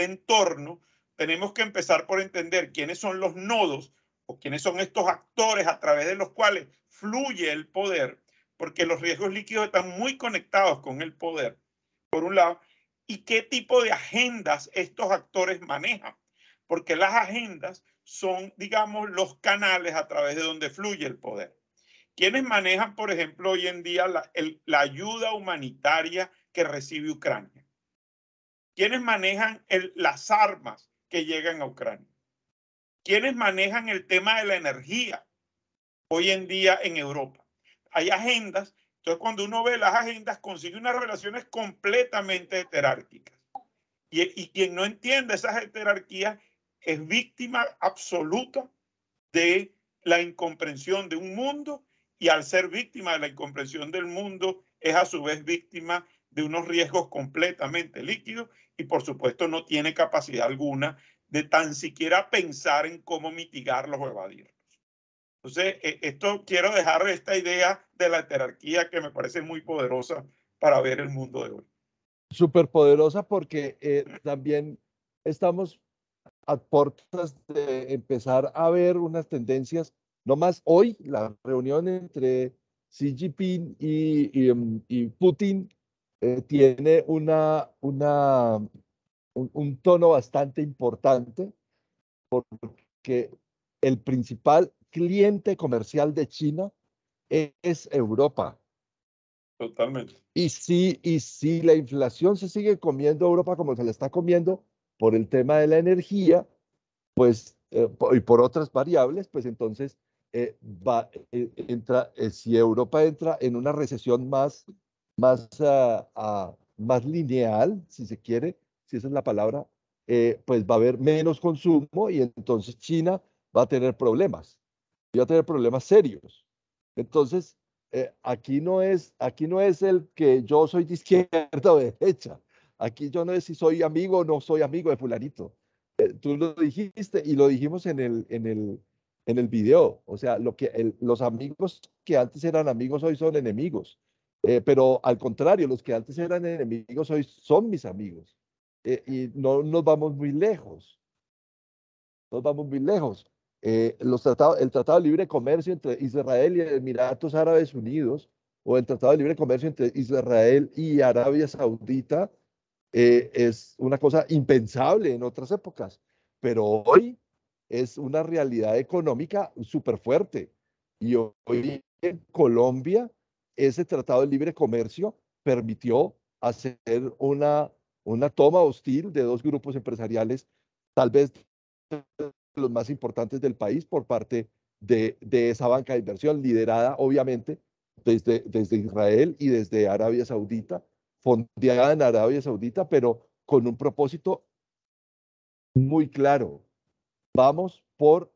entorno, tenemos que empezar por entender quiénes son los nodos o quiénes son estos actores a través de los cuales fluye el poder, porque los riesgos líquidos están muy conectados con el poder, por un lado, y qué tipo de agendas estos actores manejan, porque las agendas son, digamos, los canales a través de donde fluye el poder. ¿Quiénes manejan, por ejemplo, hoy en día la ayuda humanitaria que recibe Ucrania? ¿Quiénes manejan las armas que llegan a Ucrania? ¿Quiénes manejan el tema de la energía hoy en día en Europa? Hay agendas. Entonces, cuando uno ve las agendas, consigue unas relaciones completamente heterárquicas. Y quien no entiende esas jerarquías es víctima absoluta de la incomprensión de un mundo, y al ser víctima de la incomprensión del mundo es a su vez víctima de unos riesgos completamente líquidos, y por supuesto no tiene capacidad alguna de tan siquiera pensar en cómo mitigarlos o evadirlos. Entonces, esto quiero dejar esta idea de la jerarquía que me parece muy poderosa para ver el mundo de hoy. Súper poderosa porque también estamos a puertas de empezar a ver unas tendencias, no más hoy, la reunión entre Xi Jinping y Putin tiene un tono bastante importante, porque el principal cliente comercial de China es Europa. Totalmente. Y si la inflación se sigue comiendo a Europa como se la está comiendo por el tema de la energía, pues, y por otras variables, pues entonces si Europa entra en una recesión más lineal, si se quiere, si esa es la palabra, pues va a haber menos consumo y entonces China va a tener problemas, y va a tener problemas serios. Entonces, aquí no es el que yo soy de izquierda o de derecha. Aquí yo no es si soy amigo o no soy amigo de fulanito. Tú lo dijiste y lo dijimos en el video. O sea, los amigos que antes eran amigos hoy son enemigos. Pero al contrario, los que antes eran enemigos hoy son mis amigos. Y no nos vamos muy lejos. Nos vamos muy lejos. El Tratado de Libre Comercio entre Israel y Emiratos Árabes Unidos, o el Tratado de Libre Comercio entre Israel y Arabia Saudita, es una cosa impensable en otras épocas, pero hoy es una realidad económica súper fuerte. Y hoy en Colombia, ese Tratado de Libre Comercio permitió hacer una toma hostil de dos grupos empresariales, tal vez los más importantes del país, por parte de esa banca de inversión, liderada obviamente desde Israel y desde Arabia Saudita, fondeada en Arabia Saudita, pero con un propósito muy claro. Vamos por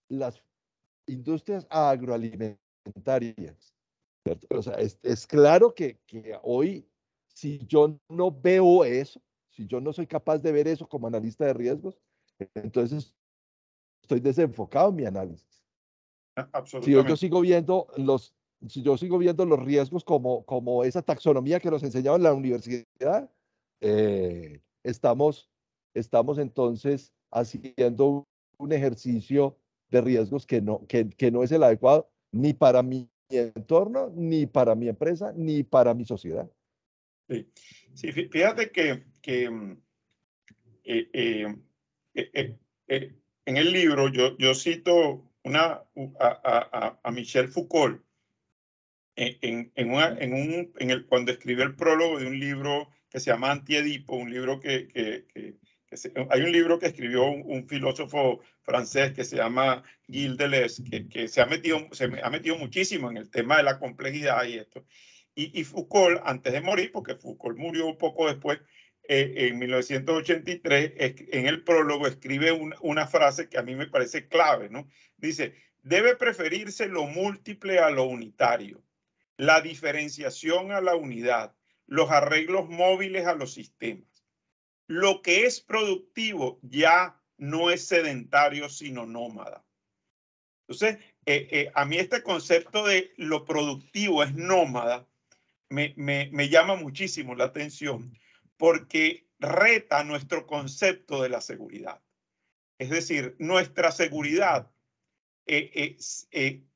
las industrias agroalimentarias. ¿Cierto? O sea, es claro que hoy, si yo no veo eso, si yo no soy capaz de ver eso como analista de riesgos, entonces estoy desenfocado en mi análisis. Si yo sigo viendo si yo sigo viendo los riesgos como esa taxonomía que nos enseñaban en la universidad, estamos entonces haciendo un ejercicio de riesgos que no es el adecuado ni para mi entorno, ni para mi empresa, ni para mi sociedad. Sí, sí, fíjate que en el libro yo cito a Michel Foucault cuando escribió el prólogo de un libro que se llama Anti-Edipo, un libro hay un libro que escribió un filósofo francés que se llama Gilles Deleuze, que se ha metido muchísimo en el tema de la complejidad y esto. Y Foucault, antes de morir, porque Foucault murió un poco después, en 1983, en el prólogo escribe una frase que a mí me parece clave, ¿no? Dice, debe preferirse lo múltiple a lo unitario, la diferenciación a la unidad, los arreglos móviles a los sistemas. Lo que es productivo ya no es sedentario, sino nómada. Entonces, a mí este concepto de lo productivo es nómada me llama muchísimo la atención porque reta nuestro concepto de la seguridad. Es decir, nuestra seguridad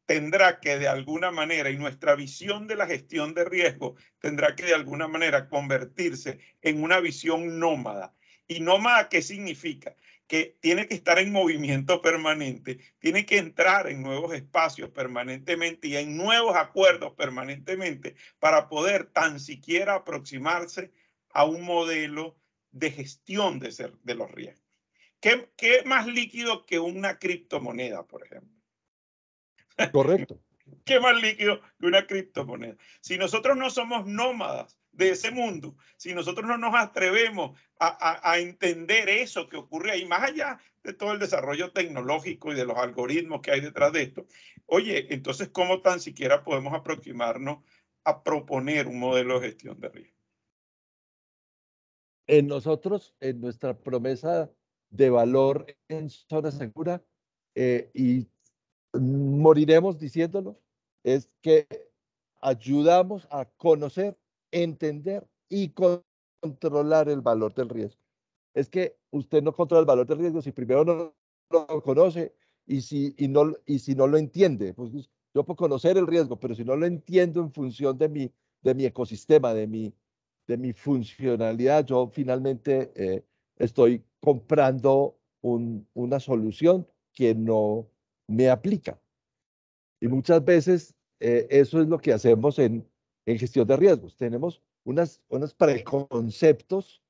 tendrá que de alguna manera, y nuestra visión de la gestión de riesgo tendrá que de alguna manera convertirse en una visión nómada. ¿Y nómada qué significa? Que tiene que estar en movimiento permanente, tiene que entrar en nuevos espacios permanentemente y en nuevos acuerdos permanentemente para poder tan siquiera aproximarse a un modelo de gestión de los riesgos. ¿Qué más líquido que una criptomoneda, por ejemplo? Correcto. ¿Qué más líquido que una criptomoneda? Si nosotros no somos nómadas de ese mundo, si nosotros no nos atrevemos a entender eso que ocurre ahí, más allá de todo el desarrollo tecnológico y de los algoritmos que hay detrás de esto, oye, entonces, ¿cómo tan siquiera podemos aproximarnos a proponer un modelo de gestión de riesgo? En nosotros, en nuestra promesa de valor en zona segura, y moriremos diciéndolo, es que ayudamos a conocer, entender y controlar el valor del riesgo. Es que usted no controla el valor del riesgo si primero no lo conoce y si no lo entiende. Pues yo puedo conocer el riesgo, pero si no lo entiendo en función de mi ecosistema, de mi funcionalidad, yo finalmente estoy comprando una solución que no me aplica. Y muchas veces eso es lo que hacemos en gestión de riesgos. Tenemos unos preconceptos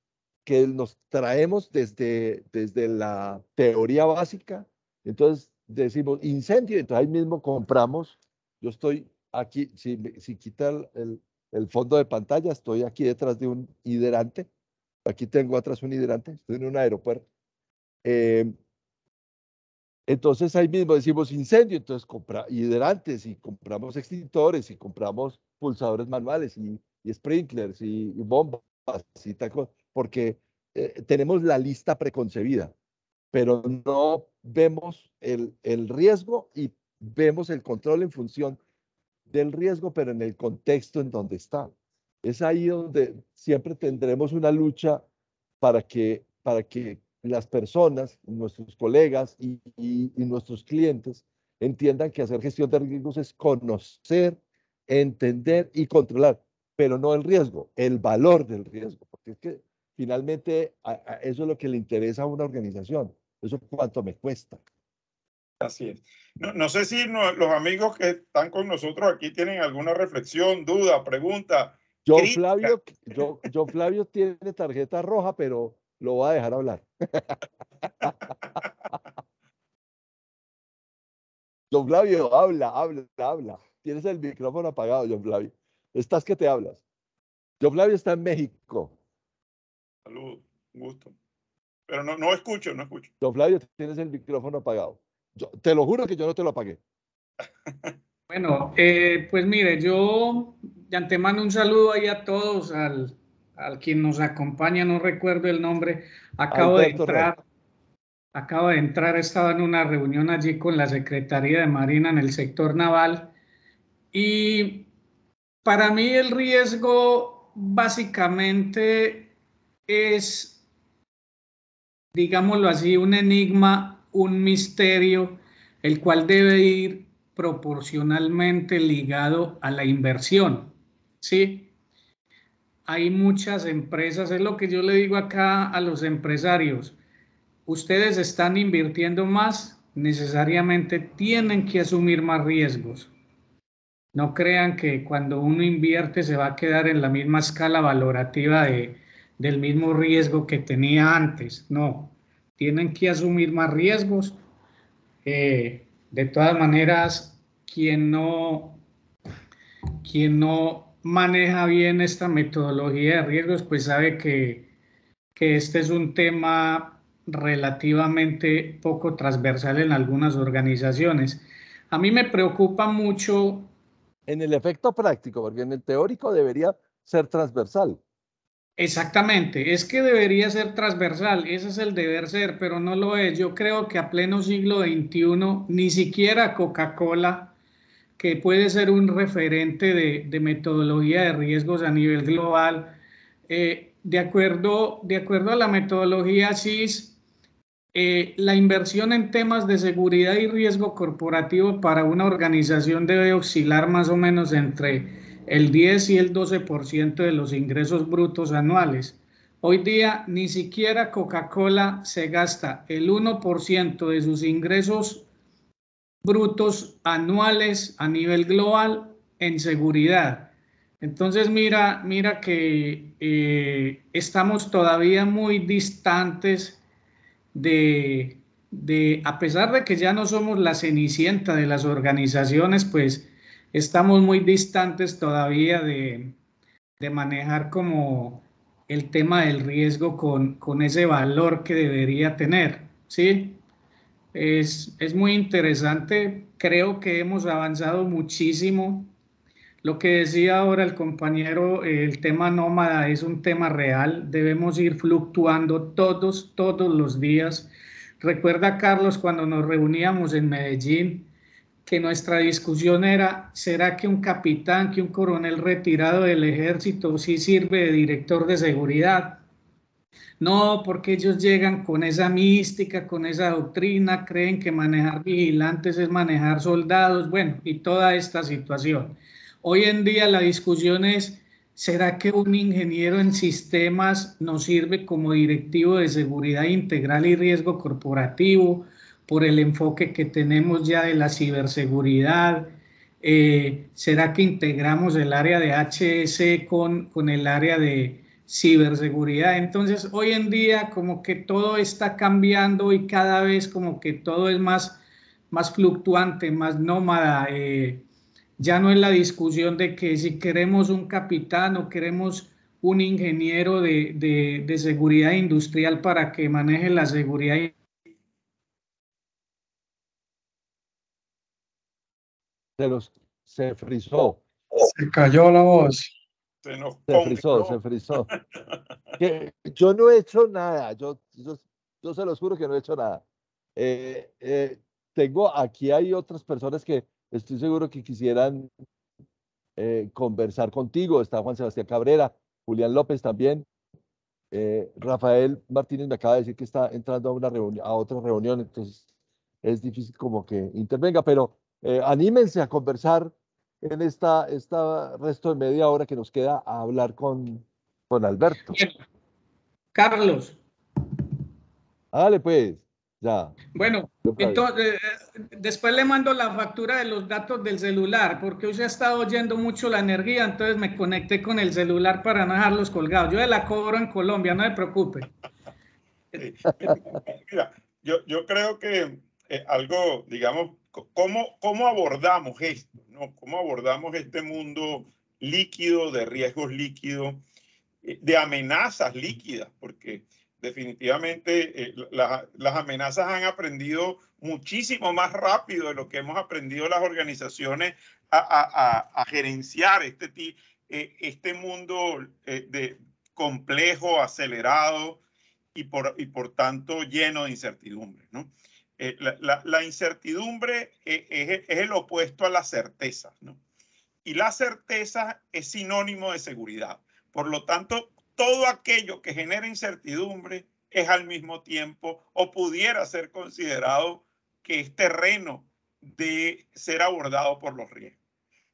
que nos traemos desde la teoría básica. Entonces decimos incendio, entonces ahí mismo compramos. Yo estoy aquí, si quita el fondo de pantalla, estoy aquí detrás de un hidrante. Aquí tengo atrás un hidrante, estoy en un aeropuerto. Entonces ahí mismo decimos incendio, entonces compra hidrantes y compramos extintores y compramos pulsadores manuales y sprinklers y bombas y tal cosa, porque tenemos la lista preconcebida, pero no vemos el riesgo y vemos el control en función del riesgo, pero en el contexto en donde está. Es ahí donde siempre tendremos una lucha para que las personas, nuestros colegas y nuestros clientes entiendan que hacer gestión de riesgos es conocer, entender y controlar, pero no el riesgo, el valor del riesgo, porque es que finalmente eso es lo que le interesa a una organización, eso cuánto me cuesta. Así es. No sé si los amigos que están con nosotros aquí tienen alguna reflexión, duda, pregunta, crítica. Flavio tiene tarjeta roja, pero lo voy a dejar hablar. John Flavio, habla. Tienes el micrófono apagado, John Flavio. Estás que te hablas. John Flavio está en México. Saludos, un gusto. Pero no escucho. John Flavio, tienes el micrófono apagado. Te lo juro que yo no te lo apagué. Bueno, pues mire, yo de antemano un saludo ahí a todos, al quien nos acompaña, no recuerdo el nombre, acabo de entrar, estaba en una reunión allí con la Secretaría de Marina en el sector naval y para mí el riesgo básicamente es, digámoslo así, un enigma, un misterio, el cual debe ir proporcionalmente ligado a la inversión, ¿sí? Hay muchas empresas, es lo que yo le digo acá a los empresarios, ustedes están invirtiendo más, necesariamente tienen que asumir más riesgos. No crean que cuando uno invierte se va a quedar en la misma escala valorativa del mismo riesgo que tenía antes. No, tienen que asumir más riesgos. De todas maneras, quien no maneja bien esta metodología de riesgos, pues sabe que este es un tema relativamente poco transversal en algunas organizaciones. A mí me preocupa mucho. En el efecto práctico, porque en el teórico debería ser transversal. Exactamente, es que debería ser transversal, ese es el deber ser, pero no lo es. Yo creo que a pleno siglo XXI, ni siquiera Coca-Cola, que puede ser un referente de metodología de riesgos a nivel global, de acuerdo a la metodología CIS, la inversión en temas de seguridad y riesgo corporativo para una organización debe oscilar más o menos entre el 10 y el 12% de los ingresos brutos anuales. Hoy día ni siquiera Coca-Cola se gasta el 1% de sus ingresos brutos anuales a nivel global en seguridad. Entonces mira que estamos todavía muy distantes a pesar de que ya no somos la cenicienta de las organizaciones, pues estamos muy distantes todavía de manejar como el tema del riesgo con ese valor que debería tener, ¿sí? Es muy interesante, creo que hemos avanzado muchísimo. Lo que decía ahora el compañero, el tema nómada es un tema real, debemos ir fluctuando todos los días. Recuerda, Carlos, cuando nos reuníamos en Medellín, que nuestra discusión era, ¿será que un capitán, que un coronel retirado del ejército sí sirve de director de seguridad? No, porque ellos llegan con esa mística, con esa doctrina, creen que manejar vigilantes es manejar soldados, bueno, y toda esta situación. Hoy en día la discusión es, ¿será que un ingeniero en sistemas nos sirve como directivo de seguridad integral y riesgo corporativo por el enfoque que tenemos ya de la ciberseguridad? ¿Será que integramos el área de HS con el área de ciberseguridad? Entonces, hoy en día como que todo está cambiando y cada vez como que todo es más fluctuante, más nómada. Ya no es la discusión de que si queremos un capitán o queremos un ingeniero de seguridad industrial para que maneje la seguridad. Se frizó, Se cayó la voz. Se nos se frizó, congeló. se frizó. Que yo no he hecho nada, yo se los juro que no he hecho nada. Aquí hay otras personas que estoy seguro que quisieran conversar contigo. Está Juan Sebastián Cabrera, Julián López también. Rafael Martínez me acaba de decir que está entrando a una reunión, a otra reunión, entonces es difícil como que intervenga, pero anímense a conversar en esta resto de media hora que nos queda a hablar con Alberto. Carlos. Dale pues, ya. Bueno, entonces, después le mando la factura de los datos del celular, porque hoy se ha estado yendo mucho la energía, entonces me conecté con el celular para no dejarlos colgados. Yo la cobro en Colombia, no se preocupe. Mira, yo creo que algo, digamos, ¿cómo abordamos esto? ¿No? ¿Cómo abordamos este mundo líquido, de riesgos líquidos, de amenazas líquidas? Porque definitivamente las amenazas han aprendido muchísimo más rápido de lo que hemos aprendido las organizaciones a gerenciar este mundo de complejo, acelerado y por tanto lleno de incertidumbre, ¿no? La incertidumbre es el opuesto a la certeza, ¿no? Y la certeza es sinónimo de seguridad. Por lo tanto, todo aquello que genera incertidumbre es al mismo tiempo o pudiera ser considerado que es terreno de ser abordado por los riesgos.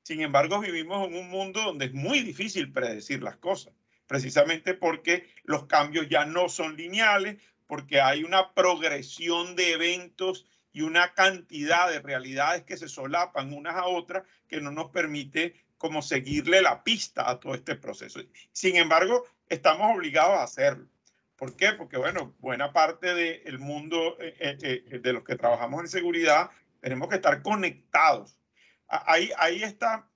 Sin embargo, vivimos en un mundo donde es muy difícil predecir las cosas, precisamente porque los cambios ya no son lineales, porque hay una progresión de eventos y una cantidad de realidades que se solapan unas a otras que no nos permite como seguirle la pista a todo este proceso. Sin embargo, estamos obligados a hacerlo. ¿Por qué? Porque, bueno, buena parte del mundo de los que trabajamos en seguridad tenemos que estar conectados. Ahí está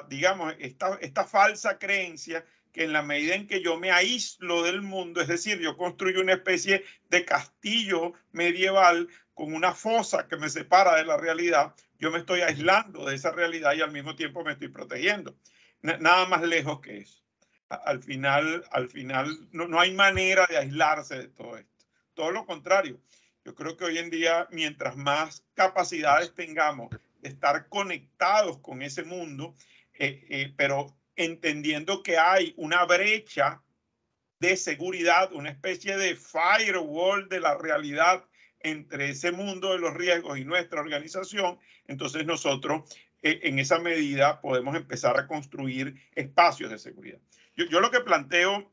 digamos, esta falsa creencia que en la medida en que yo me aíslo del mundo, es decir, yo construyo una especie de castillo medieval con una fosa que me separa de la realidad, yo me estoy aislando de esa realidad y al mismo tiempo me estoy protegiendo. Nada más lejos que eso. Al final no hay manera de aislarse de todo esto. Todo lo contrario. Yo creo que hoy en día, mientras más capacidades tengamos de estar conectados con ese mundo, pero entendiendo que hay una brecha de seguridad, una especie de firewall de la realidad entre ese mundo de los riesgos y nuestra organización, entonces nosotros en esa medida podemos empezar a construir espacios de seguridad. Yo lo que planteo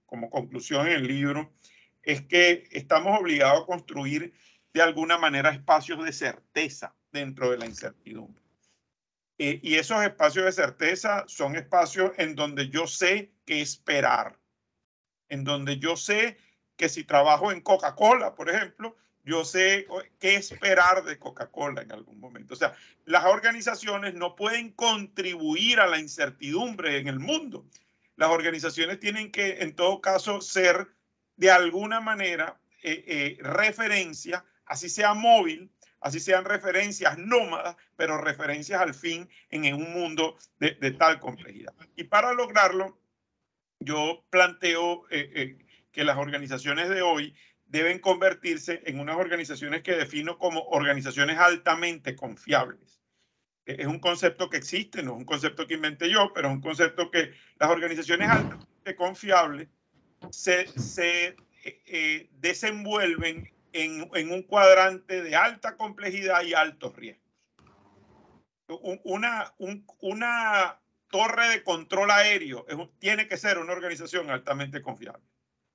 como conclusión en el libro es que estamos obligados a construir de alguna manera espacios de certeza dentro de la incertidumbre. Y esos espacios de certeza son espacios en donde yo sé qué esperar, en donde yo sé que si trabajo en Coca-Cola, por ejemplo, yo sé qué esperar de Coca-Cola en algún momento. O sea, las organizaciones no pueden contribuir a la incertidumbre en el mundo. Las organizaciones tienen que, en todo caso, ser de alguna manera referencia, así sea móvil, así sean referencias nómadas, pero referencias al fin en un mundo de tal complejidad. Y para lograrlo, yo planteo que las organizaciones de hoy deben convertirse en unas organizaciones que defino como organizaciones altamente confiables. Es un concepto que existe, no es un concepto que inventé yo, pero es un concepto que las organizaciones altamente confiables se desenvuelven en un cuadrante de alta complejidad y altos riesgos. Una torre de control aéreo tiene que ser una organización altamente confiable,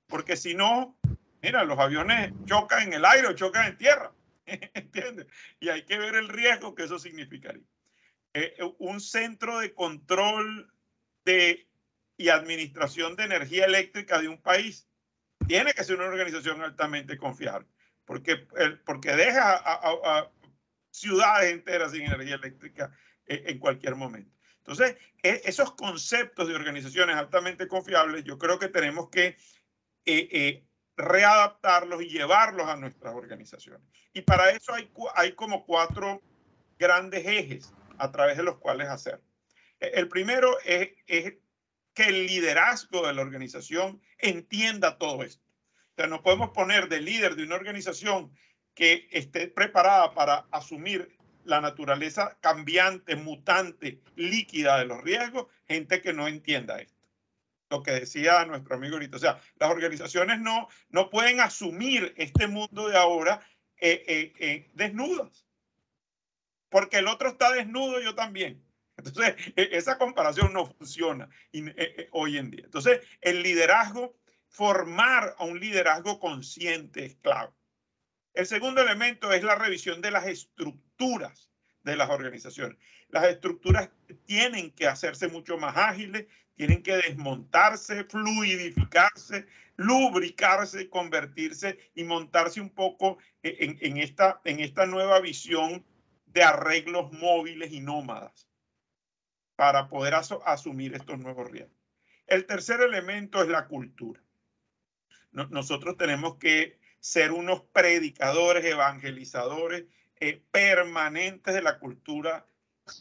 porque si no, mira, los aviones chocan en el aire o chocan en tierra, ¿entiendes? Y hay que ver el riesgo que eso significaría. Un centro de control y administración de energía eléctrica de un país tiene que ser una organización altamente confiable, porque deja a ciudades enteras sin energía eléctrica en cualquier momento. Entonces, esos conceptos de organizaciones altamente confiables, yo creo que tenemos que readaptarlos y llevarlos a nuestras organizaciones. Y para eso hay como 4 grandes ejes a través de los cuales hacerlo. El primero es que el liderazgo de la organización entienda todo esto. O sea, no podemos poner de líder de una organización que esté preparada para asumir la naturaleza cambiante, mutante, líquida de los riesgos, gente que no entienda esto. Lo que decía nuestro amigo ahorita. O sea, las organizaciones no pueden asumir este mundo de ahora desnudas. Porque el otro está desnudo, yo también. Entonces, esa comparación no funciona hoy en día. Entonces, el liderazgo, formar a un liderazgo consciente es clave. El segundo elemento es la revisión de las estructuras de las organizaciones. Las estructuras tienen que hacerse mucho más ágiles, tienen que desmontarse, fluidificarse, lubricarse, convertirse y montarse un poco en esta nueva visión de arreglos móviles y nómadas para poder asumir estos nuevos riesgos. El tercer elemento es la cultura. Nosotros tenemos que ser unos predicadores, evangelizadores permanentes de la cultura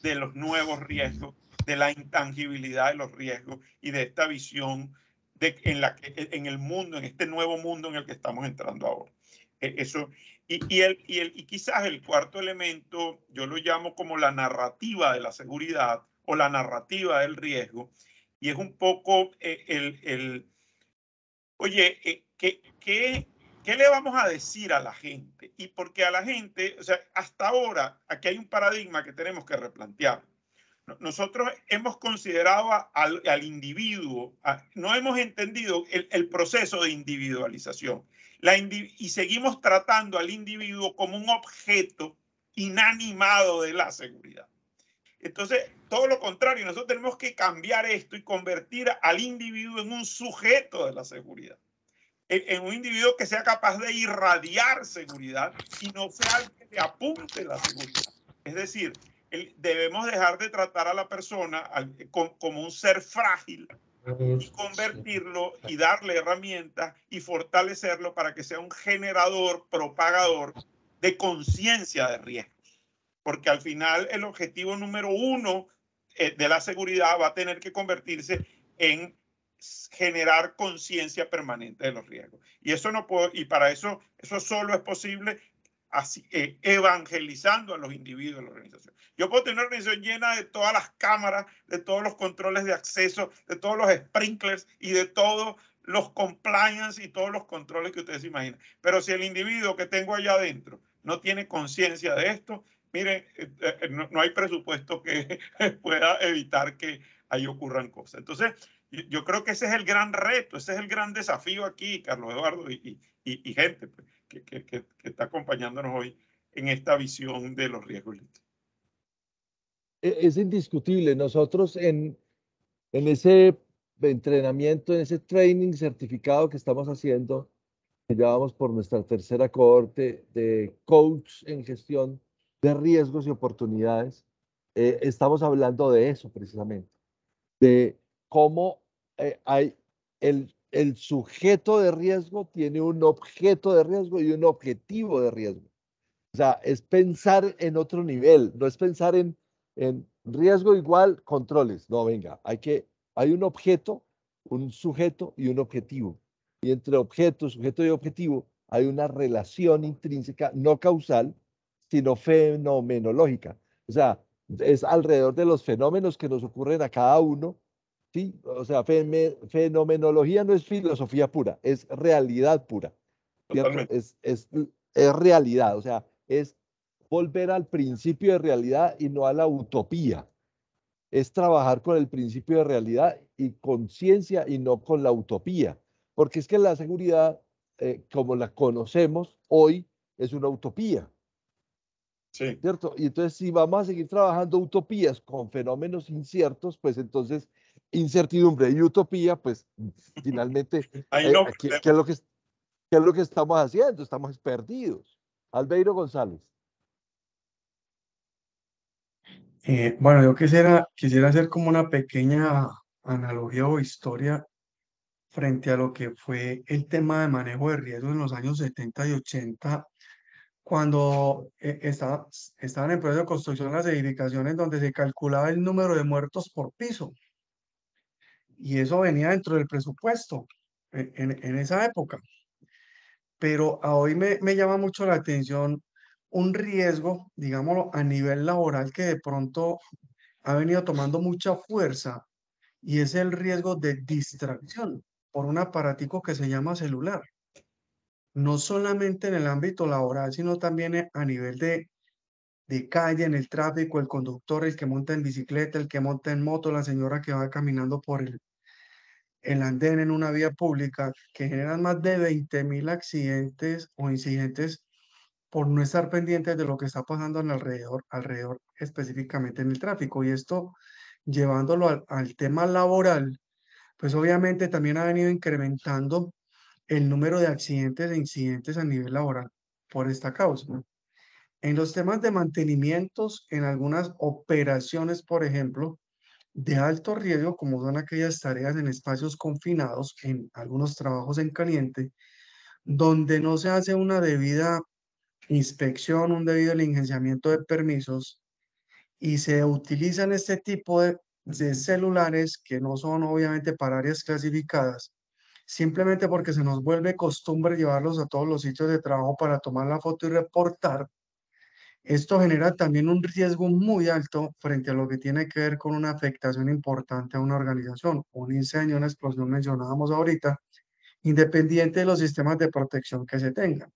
de los nuevos riesgos, de la intangibilidad de los riesgos y de esta visión en el mundo, en este nuevo mundo en el que estamos entrando ahora. Eso. Y quizás el cuarto elemento, yo lo llamo como la narrativa de la seguridad o la narrativa del riesgo, y es un poco oye, ¿qué ¿qué le vamos a decir a la gente? Y porque a la gente, o sea, hasta ahora, aquí hay un paradigma que tenemos que replantear. Nosotros hemos considerado al individuo, no hemos entendido el proceso de individualización. Y seguimos tratando al individuo como un objeto inanimado de la seguridad. Entonces, todo lo contrario, nosotros tenemos que cambiar esto y convertir al individuo en un sujeto de la seguridad. En un individuo que sea capaz de irradiar seguridad y no sea el que le apunte la seguridad. Es decir, debemos dejar de tratar a la persona como un ser frágil y convertirlo y darle herramientas y fortalecerlo para que sea un generador, propagador de conciencia de riesgos. Porque al final el objetivo número uno de la seguridad va a tener que convertirse en generar conciencia permanente de los riesgos. Y eso no puedo, y para eso solo es posible así, evangelizando a los individuos de la organización. Yo puedo tener una organización llena de todas las cámaras, de todos los controles de acceso, de todos los sprinklers y de todos los compliance y todos los controles que ustedes se imaginan. Pero si el individuo que tengo allá adentro no tiene conciencia de esto, miren, no hay presupuesto que pueda evitar que ahí ocurran cosas. Entonces, yo creo que ese es el gran reto, ese es el gran desafío aquí, Carlos Eduardo, y gente pues, que está acompañándonos hoy en esta visión de los riesgos. Es indiscutible. Nosotros en ese entrenamiento, en ese training certificado que estamos haciendo, que llevamos por nuestra tercera cohorte de coach en gestión de riesgos y oportunidades, estamos hablando de eso precisamente, de cómo hay el sujeto de riesgo tiene un objeto de riesgo y un objetivo de riesgo. O sea, es pensar en otro nivel, no es pensar en riesgo igual controles. No, venga, hay un objeto, un sujeto y un objetivo. Y entre objeto, sujeto y objetivo hay una relación intrínseca, no causal, sino fenomenológica. O sea, es alrededor de los fenómenos que nos ocurren a cada uno. ¿Sí? O sea, fenomenología no es filosofía pura, es realidad pura. ¿Cierto? Es realidad, o sea, es volver al principio de realidad y no a la utopía. Es trabajar con el principio de realidad y conciencia y no con la utopía. Porque es que la seguridad, como la conocemos hoy, es una utopía. Sí. ¿Cierto? Y entonces, si vamos a seguir trabajando utopías con fenómenos inciertos, pues entonces incertidumbre y utopía, pues finalmente, ¿qué es lo que estamos haciendo? Estamos perdidos. Albeiro González. Bueno, yo quisiera hacer como una pequeña analogía o historia frente a lo que fue el tema de manejo de riesgos en los años 70 y 80, cuando estaban en proceso de construcción las edificaciones donde se calculaba el número de muertos por piso. Y eso venía dentro del presupuesto en esa época. Pero a hoy me llama mucho la atención un riesgo, digámoslo, a nivel laboral que de pronto ha venido tomando mucha fuerza, y es el riesgo de distracción por un aparatico que se llama celular. No solamente en el ámbito laboral, sino también a nivel de calle, en el tráfico, el conductor, el que monta en bicicleta, el que monta en moto, la señora que va caminando por el andén en una vía pública, que generan más de 20.000 accidentes o incidentes por no estar pendientes de lo que está pasando alrededor específicamente en el tráfico. Y esto, llevándolo al tema laboral, pues obviamente también ha venido incrementando el número de accidentes e incidentes a nivel laboral por esta causa, ¿no? En los temas de mantenimientos, en algunas operaciones, por ejemplo, de alto riesgo, como son aquellas tareas en espacios confinados, en algunos trabajos en caliente, donde no se hace una debida inspección, un debido diligenciamiento de permisos, y se utilizan este tipo de celulares que no son obviamente para áreas clasificadas, simplemente porque se nos vuelve costumbre llevarlos a todos los sitios de trabajo para tomar la foto y reportar. Esto genera también un riesgo muy alto frente a lo que tiene que ver con una afectación importante a una organización, un incendio, una explosión mencionábamos ahorita, independiente de los sistemas de protección que se tengan.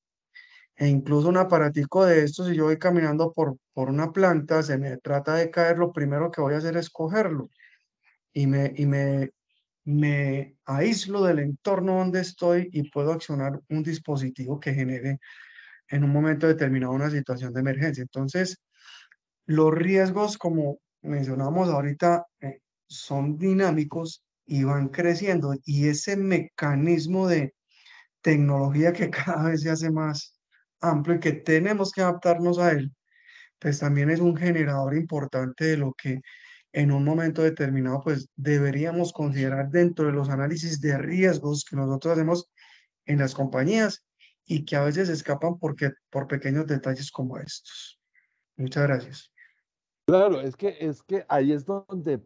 E incluso un aparatico de estos, si yo voy caminando por una planta, se me trata de caer, lo primero que voy a hacer es cogerlo y me aíslo del entorno donde estoy y puedo accionar un dispositivo que genere en un momento determinado una situación de emergencia. Entonces, los riesgos, como mencionamos ahorita, son dinámicos y van creciendo, y ese mecanismo de tecnología que cada vez se hace más amplio y que tenemos que adaptarnos a él, pues también es un generador importante de lo que en un momento determinado pues deberíamos considerar dentro de los análisis de riesgos que nosotros hacemos en las compañías y que a veces escapan por pequeños detalles como estos. Muchas gracias. Claro, es que ahí es donde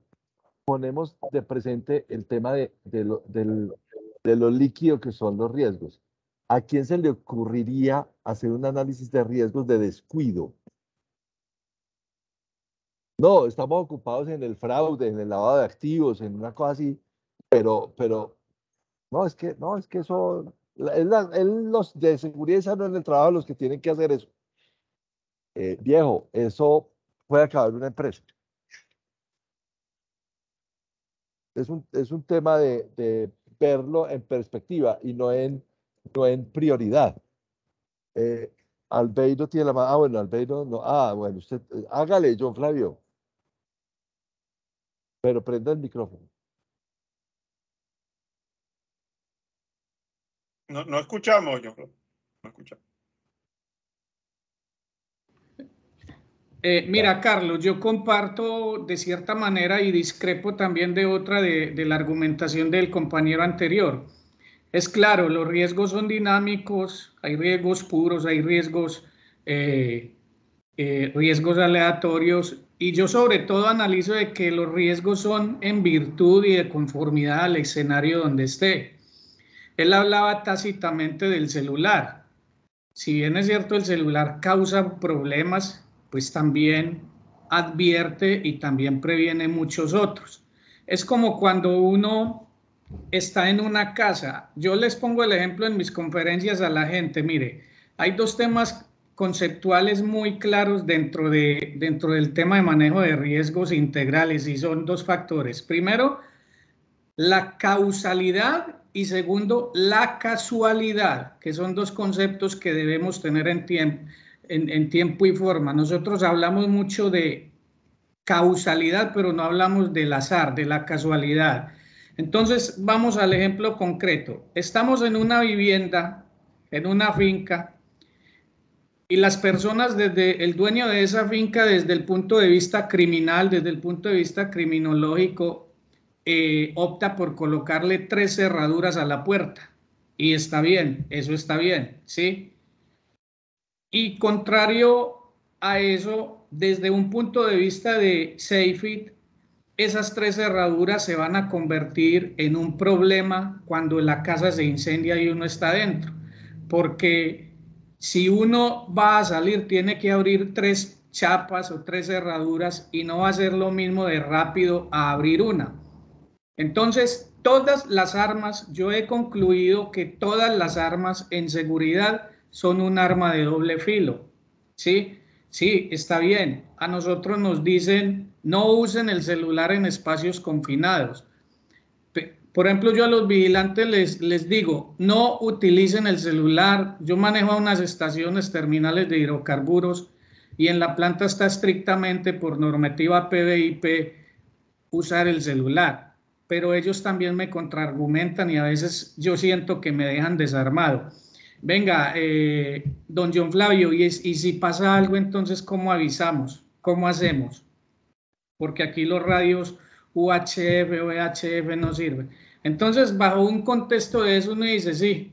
ponemos de presente el tema de lo líquido que son los riesgos. ¿A quién se le ocurriría hacer un análisis de riesgos de descuido? No, estamos ocupados en el fraude, en el lavado de activos, en una cosa así, pero no, es que eso, los de seguridad y salud en el trabajo, los que tienen que hacer eso. Viejo, eso puede acabar una empresa. Es un tema de verlo en perspectiva y no en prioridad. Albeiro tiene la mano. Ah, bueno, Albeiro no. Ah, bueno, usted, hágale, John Flavio. Pero prenda el micrófono. No escuchamos, yo creo. No escuchamos. Mira, Carlos, yo comparto de cierta manera y discrepo también de otra de la argumentación del compañero anterior. Es claro, los riesgos son dinámicos, hay riesgos puros, hay riesgos aleatorios, y yo sobre todo analizo de que los riesgos son en virtud y de conformidad al escenario donde esté. Él hablaba tácitamente del celular. Si bien es cierto el celular causa problemas, pues también advierte y también previene muchos otros. Es como cuando uno está en una casa. Yo les pongo el ejemplo en mis conferencias a la gente. Mire, hay dos temas conceptuales muy claros dentro del tema de manejo de riesgos integrales, y son dos factores. Primero, la causalidad, y segundo, la casualidad, que son dos conceptos que debemos tener en tiempo y forma. Nosotros hablamos mucho de causalidad, pero no hablamos del azar, de la casualidad. Entonces, vamos al ejemplo concreto. Estamos en una vivienda, en una finca, y las personas, desde el dueño de esa finca, desde el punto de vista criminal, desde el punto de vista criminológico, opta por colocarle 3 cerraduras a la puerta. Y está bien, eso está bien, ¿sí? Y contrario a eso, desde un punto de vista de SafeIT, esas 3 cerraduras se van a convertir en un problema cuando la casa se incendia y uno está dentro, porque si uno va a salir tiene que abrir 3 chapas o 3 cerraduras, y no va a ser lo mismo de rápido a abrir una. Entonces, todas las armas, yo he concluido que todas las armas en seguridad son un arma de doble filo, ¿sí? Sí, está bien. A nosotros nos dicen no usen el celular en espacios confinados. Por ejemplo, yo a los vigilantes les digo, no utilicen el celular. Yo manejo unas estaciones terminales de hidrocarburos, y en la planta está estrictamente por normativa PBIP usar el celular, pero ellos también me contraargumentan y a veces yo siento que me dejan desarmado. Venga, don John Flavio, y si pasa algo, entonces, ¿cómo avisamos? ¿Cómo hacemos? Porque aquí los radios UHF o EHF no sirven. Entonces, bajo un contexto de eso, uno dice, sí,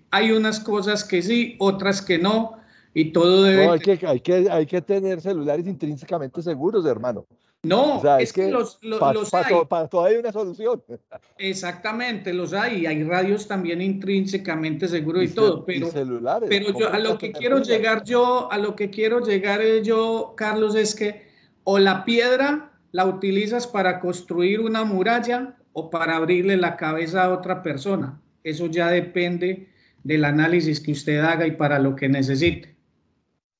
hay unas cosas que sí, otras que no, y todo debe... No, hay que tener celulares intrínsecamente seguros, hermano. O No, sea, es es que que los hay. para todo hay una solución. Exactamente, los hay, y hay radios también intrínsecamente seguros Y, y todo, y celulares, pero yo a cómprense lo a que tener quiero pilas. llegar yo, Carlos, es que o la piedra la utilizas para construir una muralla o para abrirle la cabeza a otra persona. eso ya depende del análisis que usted haga y para lo que necesite.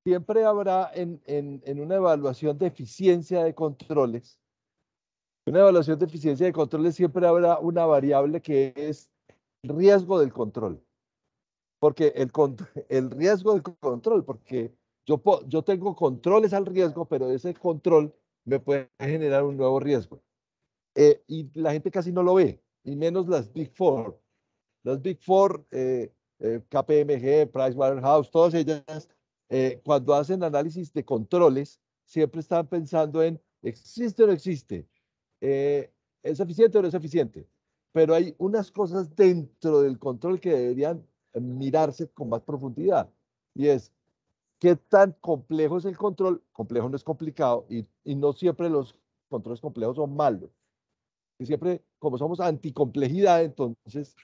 Siempre habrá en una evaluación de eficiencia de controles, siempre habrá una variable que es el riesgo del control. Porque el riesgo del control, porque yo tengo controles al riesgo, pero ese control me puede generar un nuevo riesgo. Y la gente casi no lo ve, y menos las Big Four. Las Big Four, KPMG, Pricewaterhouse, todas ellas, cuando hacen análisis de controles, siempre están pensando en ¿existe o no existe? ¿Es eficiente o no es eficiente? Pero hay unas cosas dentro del control que deberían mirarse con más profundidad. Y es, ¿qué tan complejo es el control? Complejo no es complicado y no siempre los controles complejos son malos. Y siempre, como somos anticomplejidad, entonces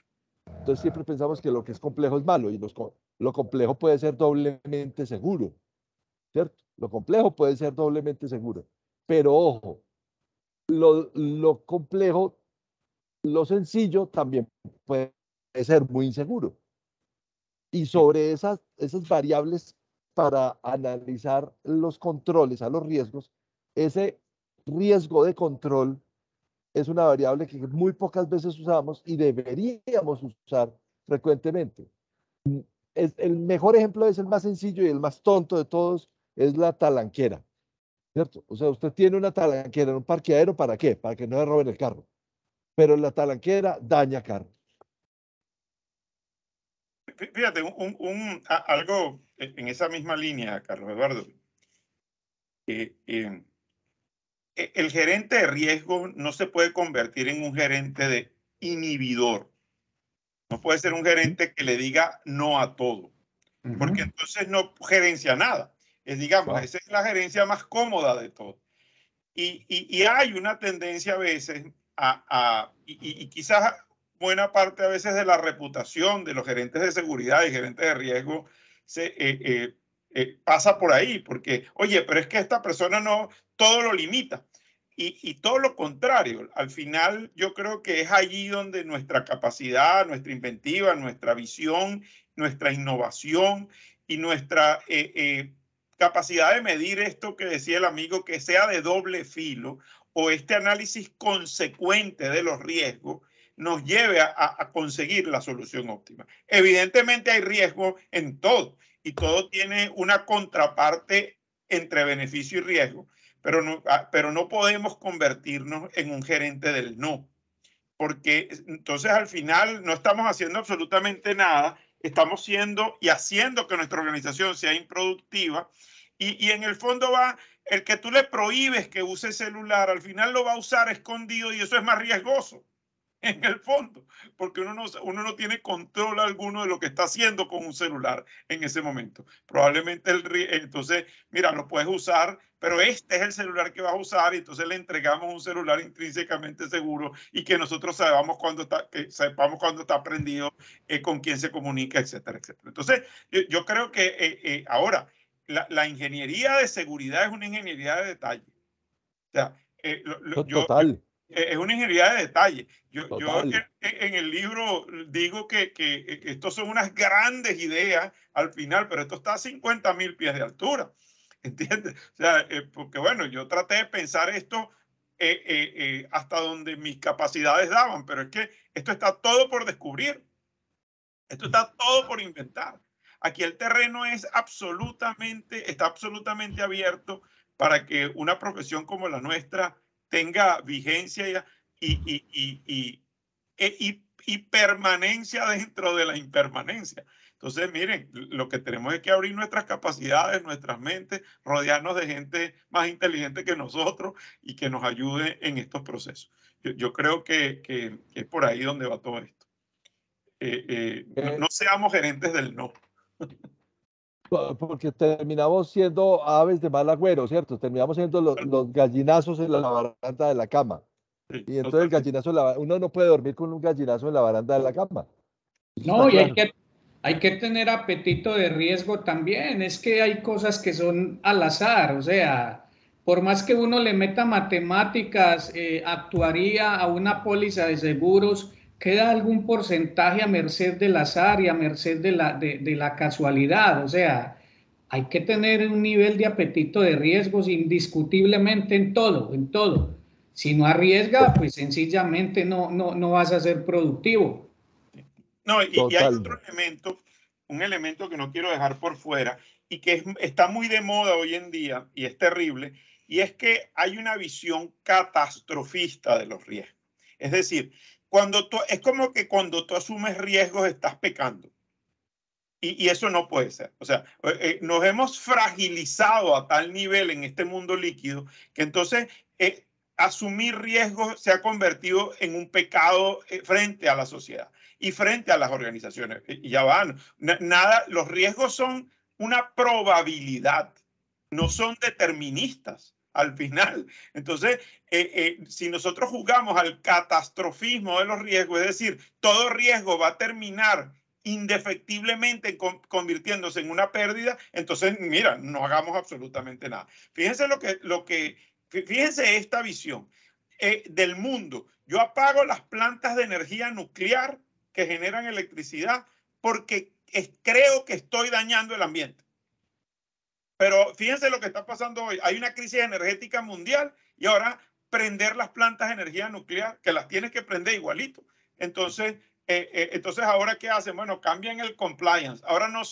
siempre pensamos que lo que es complejo es malo y lo complejo puede ser doblemente seguro, ¿cierto? Lo complejo puede ser doblemente seguro. Pero ojo, lo complejo, lo sencillo también puede ser muy inseguro. Y sobre esas variables para analizar los controles a los riesgos, ese riesgo de control es una variable que muy pocas veces usamos y deberíamos usar frecuentemente. El mejor ejemplo es el más sencillo y el más tonto de todos, es la talanquera, ¿cierto? O sea, usted tiene una talanquera en un parqueadero, ¿para qué? Para que no le roben el carro. Pero la talanquera daña carros. Fíjate, algo en esa misma línea, Carlos Eduardo. El gerente de riesgo no se puede convertir en un gerente de inhibidor. No puede ser un gerente que le diga no a todo, porque entonces no gerencia nada. Digamos, esa es la gerencia más cómoda de todo. Y hay una tendencia a veces y quizás buena parte a veces de la reputación de los gerentes de seguridad y gerentes de riesgo pasa por ahí, porque, oye, pero es que esta persona no, todo lo limita. Y todo lo contrario, al final yo creo que es allí donde nuestra capacidad, nuestra inventiva, nuestra visión, nuestra innovación y nuestra capacidad de medir esto que decía el amigo, que sea de doble filo, o este análisis consecuente de los riesgos, nos lleve a conseguir la solución óptima. Evidentemente hay riesgo en todo y todo tiene una contraparte entre beneficio y riesgo, pero no podemos convertirnos en un gerente del no, porque entonces al final no estamos haciendo absolutamente nada, estamos siendo y haciendo que nuestra organización sea improductiva y en el fondo va, el que tú le prohíbes que use celular, al final lo va a usar escondido y eso es más riesgoso en el fondo, porque uno no tiene control alguno de lo que está haciendo con un celular en ese momento. Probablemente entonces, mira, lo puedes usar, pero este es el celular que vas a usar y entonces le entregamos un celular intrínsecamente seguro y que nosotros sepamos cuándo está prendido, con quién se comunica, etcétera, etcétera. Entonces, yo creo que ahora la ingeniería de seguridad es una ingeniería de detalle. O sea, Total. es una ingeniería de detalle. Yo Total. en el libro digo que estos son unas grandes ideas al final, pero esto está a 50.000 pies de altura. ¿Entiendes? O sea, porque bueno, yo traté de pensar esto hasta donde mis capacidades daban, pero es que esto está todo por descubrir. Esto está todo por inventar. Aquí el terreno está absolutamente abierto para que una profesión como la nuestra tenga vigencia y permanencia dentro de la impermanencia. Entonces, miren, lo que tenemos es que abrir nuestras capacidades, nuestras mentes, rodearnos de gente más inteligente que nosotros y que nos ayude en estos procesos. Yo creo que es por ahí donde va todo esto. No seamos gerentes del no. Porque terminamos siendo aves de mal agüero, ¿cierto? Terminamos siendo los gallinazos en la baranda de la cama. Sí, Y entonces el gallinazo, uno no puede dormir con un gallinazo en la baranda de la cama. No, y hay que tener apetito de riesgo también. Es que hay cosas que son al azar. O sea, por más que uno le meta matemáticas, actuaría a una póliza de seguros queda algún porcentaje a merced del azar y a merced de la casualidad. O sea, hay que tener un nivel de apetito de riesgos indiscutiblemente en todo, en todo. Si no arriesga, pues sencillamente no vas a ser productivo. No, y hay otro elemento, un elemento que no quiero dejar por fuera y que está muy de moda hoy en día y es terrible, y es que hay una visión catastrofista de los riesgos. Es decir, es como que cuando tú asumes riesgos estás pecando. Y eso no puede ser. O sea, nos hemos fragilizado a tal nivel en este mundo líquido que entonces asumir riesgos se ha convertido en un pecado frente a la sociedad y frente a las organizaciones. Y ya van. Nada, los riesgos son una probabilidad, no son deterministas al final. Entonces, si nosotros jugamos al catastrofismo de los riesgos, es decir, todo riesgo va a terminar indefectiblemente convirtiéndose en una pérdida, entonces, mira, no hagamos absolutamente nada. Fíjense fíjense esta visión del mundo. Yo apago las plantas de energía nuclear que generan electricidad porque creo que estoy dañando el ambiente. Pero fíjense lo que está pasando hoy. Hay una crisis energética mundial y ahora prender las plantas de energía nuclear, que las tienes que prender igualito. Entonces, ¿ahora qué hacen? Bueno, cambian el compliance. Ahora no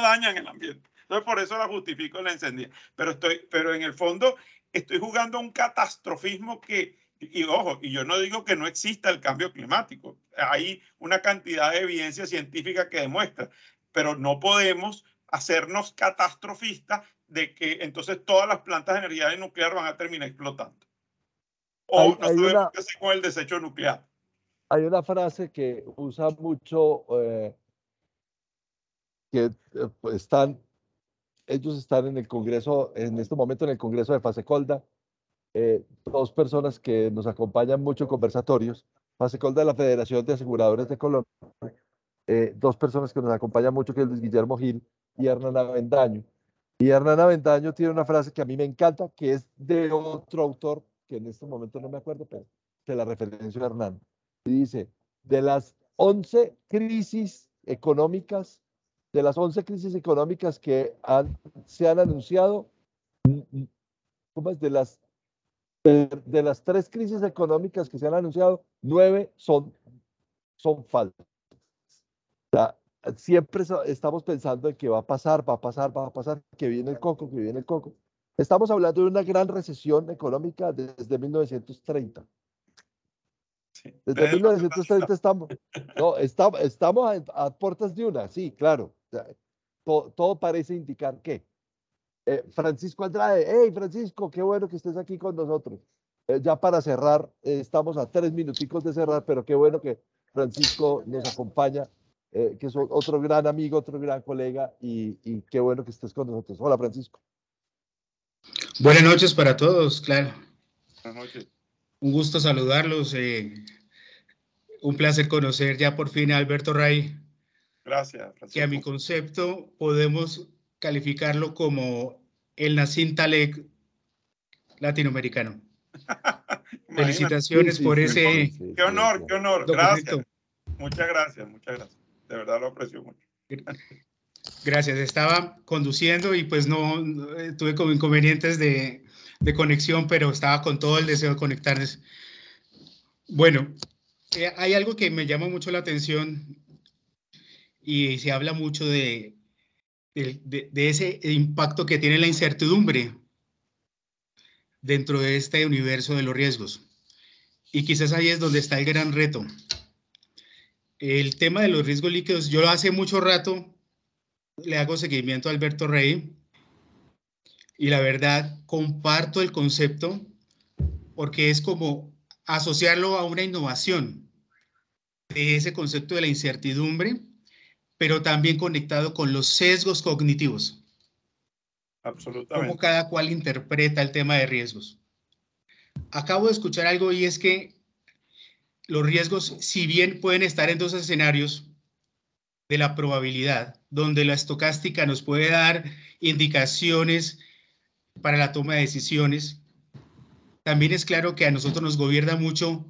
dañan el ambiente. Entonces, por eso la justifico y la encendía. Pero en el fondo, estoy jugando a un catastrofismo y ojo, y yo no digo que no exista el cambio climático. Hay una cantidad de evidencia científica que demuestra, pero no podemos hacernos catastrofistas de que entonces todas las plantas de energía nuclear van a terminar explotando. O no sabemos qué hacer con el desecho nuclear. Hay una frase que usa mucho, que ellos están en el Congreso, en este momento en el Congreso de Fasecolda, dos personas que nos acompañan mucho en conversatorios, Fasecolda de la Federación de Aseguradores de Colombia, dos personas que nos acompañan mucho, que es Luis Guillermo Gil y Hernán Avendaño. Y Hernán Avendaño tiene una frase que a mí me encanta, que es de otro autor, que en este momento no me acuerdo, pero se la referencio a Hernán. Y dice, de las 11 crisis económicas que se han anunciado, ¿cómo es? De las 3 crisis económicas que se han anunciado, 9 son falsas. O sea, siempre estamos pensando en que va a pasar, que viene el coco, que viene el coco. Estamos hablando de una gran recesión económica desde 1930. Desde 1930 estamos a puertas de una, sí, claro. Todo parece indicar que. Francisco Andrade, hey Francisco, qué bueno que estés aquí con nosotros. Ya para cerrar, estamos a 3 minuticos de cerrar, pero qué bueno que Francisco nos acompaña, que es otro gran amigo, otro gran colega, y qué bueno que estés con nosotros. Hola Francisco. Buenas noches para todos, claro. Buenas noches. Un gusto saludarlos. Un placer conocer ya por fin a Alberto Ray. Gracias, Francisco. Que a mi concepto podemos calificarlo como el Nassim Taleb latinoamericano. Felicitaciones por ese. Qué honor. Documento. Gracias. Muchas gracias. De verdad lo aprecio mucho. Gracias. Estaba conduciendo y pues no tuve como inconvenientes de conexión, pero estaba con todo el deseo de conectarnos. Bueno, hay algo que me llama mucho la atención y se habla mucho de ese impacto que tiene la incertidumbre dentro de este universo de los riesgos. Y quizás ahí es donde está el gran reto. El tema de los riesgos líquidos, yo hace mucho rato le hago seguimiento a Alberto Rey y la verdad comparto el concepto porque es como asociarlo a una innovación de ese concepto de la incertidumbre, pero también conectado con los sesgos cognitivos. Absolutamente. Cómo cada cual interpreta el tema de riesgos. Acabo de escuchar algo y es que los riesgos, si bien pueden estar en dos escenarios de la probabilidad, donde la estocástica nos puede dar indicaciones para la toma de decisiones, también es claro que a nosotros nos gobierna mucho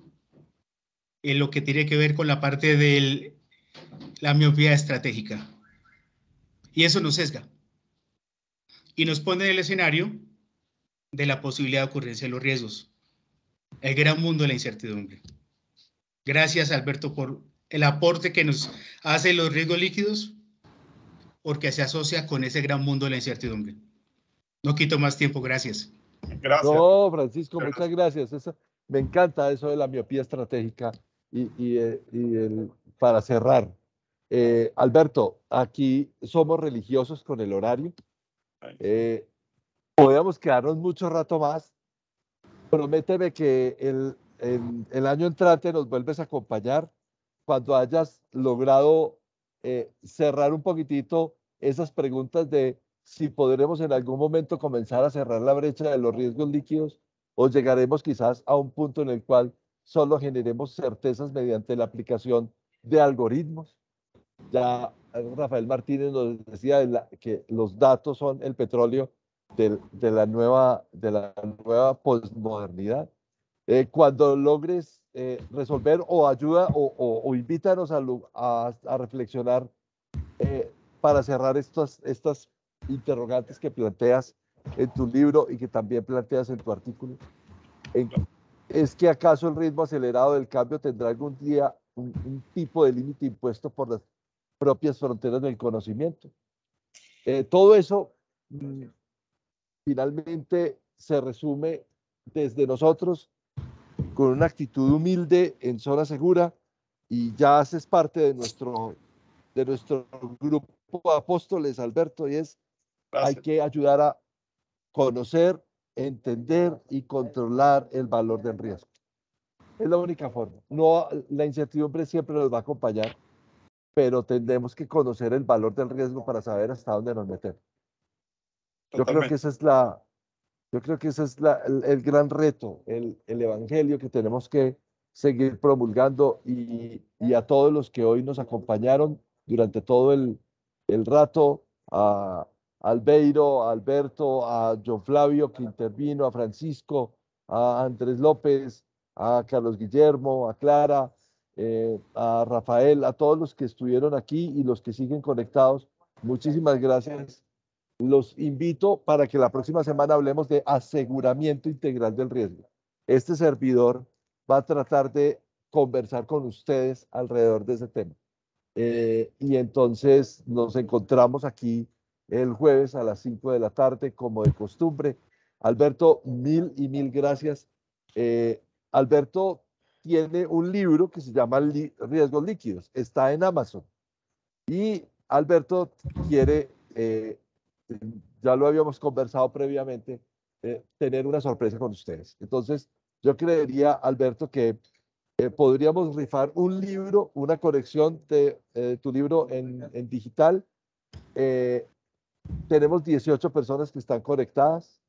en lo que tiene que ver con la parte de la miopía estratégica. Y eso nos sesga y nos pone en el escenario de la posibilidad de ocurrencia de los riesgos, el gran mundo de la incertidumbre. Gracias, Alberto, por el aporte que nos hace los riesgos líquidos, porque se asocia con ese gran mundo de la incertidumbre. No quito más tiempo, gracias. Gracias. No, Francisco, muchas gracias. Me encanta eso de la miopía estratégica para cerrar. Alberto, aquí somos religiosos con el horario. Podríamos quedarnos mucho rato más. Prométeme que el año entrante nos vuelves a acompañar cuando hayas logrado cerrar un poquitito esas preguntas de si podremos en algún momento comenzar a cerrar la brecha de los riesgos líquidos o llegaremos quizás a un punto en el cual solo generemos certezas mediante la aplicación de algoritmos. Ya Rafael Martínez nos decía que los datos son el petróleo de la nueva posmodernidad. Cuando logres resolver o ayuda o invítanos a reflexionar para cerrar estas interrogantes que planteas en tu libro y que también planteas en tu artículo. ¿Es que acaso el ritmo acelerado del cambio tendrá algún día un tipo de límite impuesto por las propias fronteras del conocimiento? Todo eso finalmente se resume desde nosotros con una actitud humilde en Zona Segura, y ya haces parte de nuestro grupo de apóstoles, Alberto, y hay que ayudar a conocer, entender y controlar el valor del riesgo. Es la única forma. No, la incertidumbre siempre nos va a acompañar, pero tenemos que conocer el valor del riesgo para saber hasta dónde nos metemos. Yo creo que ese es el gran reto, el evangelio que tenemos que seguir promulgando, y a todos los que hoy nos acompañaron durante todo el rato, a Albeiro, a Alberto, a John Flavio que intervino, a Francisco, a Andrés López, a Carlos Guillermo, a Clara, a Rafael, a todos los que estuvieron aquí y los que siguen conectados. Muchísimas gracias. Los invito para que la próxima semana hablemos de aseguramiento integral del riesgo. Este servidor va a tratar de conversar con ustedes alrededor de ese tema. Y entonces nos encontramos aquí el jueves a las 5 de la tarde, como de costumbre. Alberto, mil y mil gracias. Alberto tiene un libro que se llama Riesgos Líquidos. Está en Amazon. Y Alberto quiere... ya lo habíamos conversado previamente, tener una sorpresa con ustedes. Entonces, yo creería, Alberto, que podríamos rifar un libro, una colección de tu libro en digital. Tenemos 18 personas que están conectadas,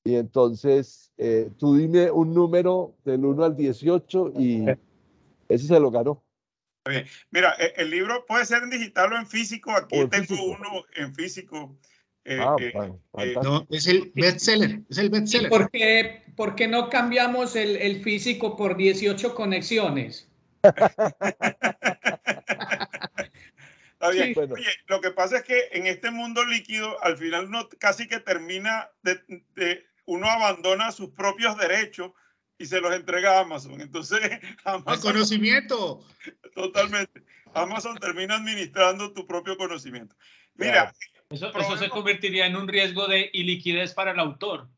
y entonces tú dime un número del 1 al 18 y ese se lo ganó. Bien. Mira, el libro puede ser en digital o en físico. Aquí tengo uno en físico. Bueno, no, es el bestseller, es el bestseller. ¿Por qué no cambiamos el físico por 18 conexiones? Está bien. Sí. Bueno. Oye, lo que pasa es que en este mundo líquido, al final uno casi que termina uno abandona sus propios derechos y se los entrega a Amazon. Entonces, Amazon, el conocimiento. Totalmente. Amazon termina administrando tu propio conocimiento. Mira, eso se convertiría en un riesgo de iliquidez para el autor.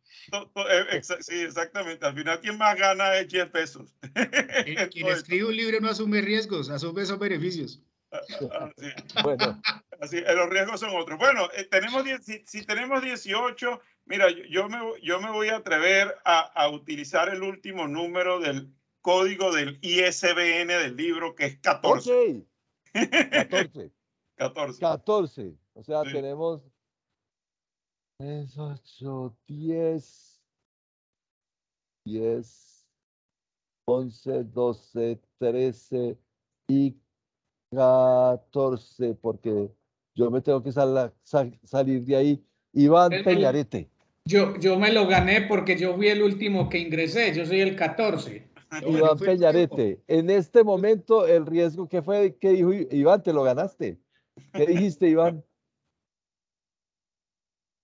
Sí, exactamente. Al final, quien más gana es Jeff Bezos. Quien escribe un libro no asume riesgos, asume esos beneficios. Así. Bueno. Así, los riesgos son otros. Bueno, si tenemos 18, mira, yo me voy a atrever a utilizar el último número del código del ISBN del libro, que es 14. Ok. 14. 14. O sea, Sí. tenemos 3, 8, 10, 11, 12, 13 y 14, porque yo me tengo que salir de ahí. Iván Peñarete. Yo me lo gané porque yo fui el último que ingresé, yo soy el 14. Iván Peñarete, en este momento el riesgo, ¿qué fue? ¿Qué dijo Iván? Te lo ganaste. ¿Qué dijiste, Iván?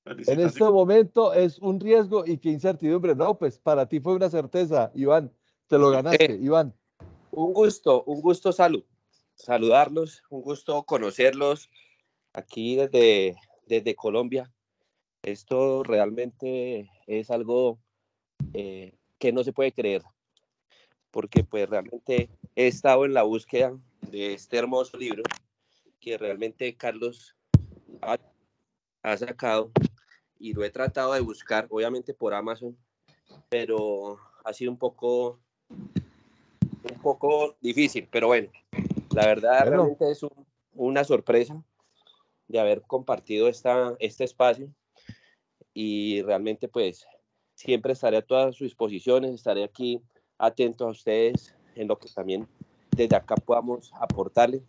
En este momento es un riesgo y qué incertidumbre. No, pues para ti fue una certeza, Iván. Te lo ganaste, Iván. Un gusto saludarlos, un gusto conocerlos aquí desde Colombia. Esto realmente es algo que no se puede creer, porque pues realmente he estado en la búsqueda de este hermoso libro que realmente Carlos ha sacado y lo he tratado de buscar, obviamente por Amazon, pero ha sido un poco difícil, pero bueno, la verdad realmente es una sorpresa de haber compartido este espacio y realmente pues siempre estaré a todas sus disposiciones, estaré aquí atento a ustedes en lo que también desde acá podamos aportarle.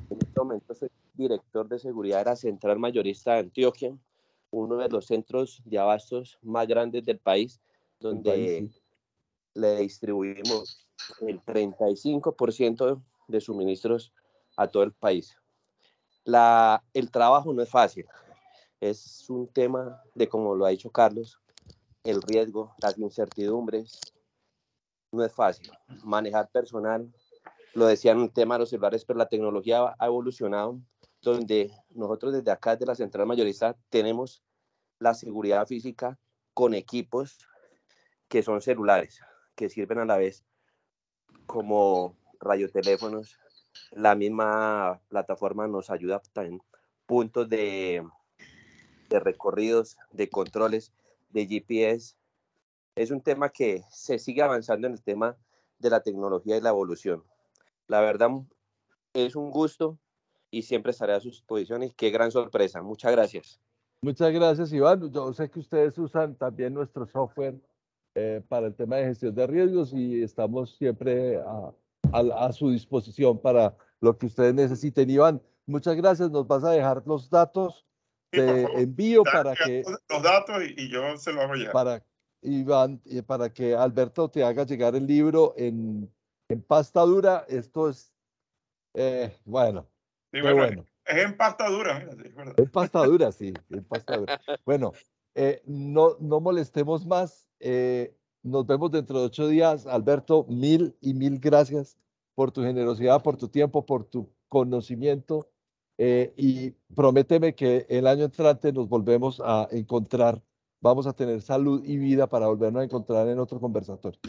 En este momento soy director de seguridad de la Central Mayorista de Antioquia, uno de los centros de abastos más grandes del país, donde le distribuimos el 35% de suministros a todo el país. El trabajo no es fácil, es un tema de, como lo ha dicho Carlos, el riesgo, las incertidumbres, no es fácil. Manejar personal, lo decían el tema de los celulares, pero la tecnología ha evolucionado, donde nosotros desde acá, desde la Central Mayorista, tenemos la seguridad física con equipos que son celulares, que sirven a la vez como radioteléfonos. La misma plataforma nos ayuda también puntos de recorridos, de controles, de GPS. Es un tema que se sigue avanzando en el tema de la tecnología y la evolución. La verdad es un gusto y siempre estaré a sus disposiciones. Qué gran sorpresa. Muchas gracias. Muchas gracias, Iván. Yo sé que ustedes usan también nuestro software para el tema de gestión de riesgos y estamos siempre a su disposición para lo que ustedes necesiten. Iván, muchas gracias. Nos vas a dejar los datos de envío para que... Los datos y yo se lo hago llegar. Para Iván, para que Alberto te haga llegar el libro en pasta dura. Esto es, bueno, Sí, qué bueno. Es en pasta dura, mira, sí, ¿verdad? En pasta dura, sí, en pasta dura. Bueno, no molestemos más. Nos vemos dentro de 8 días. Alberto, mil gracias por tu generosidad, por tu tiempo, por tu conocimiento. Y prométeme que el año entrante nos volvemos a encontrar. Vamos a tener salud y vida para volvernos a encontrar en otro conversatorio.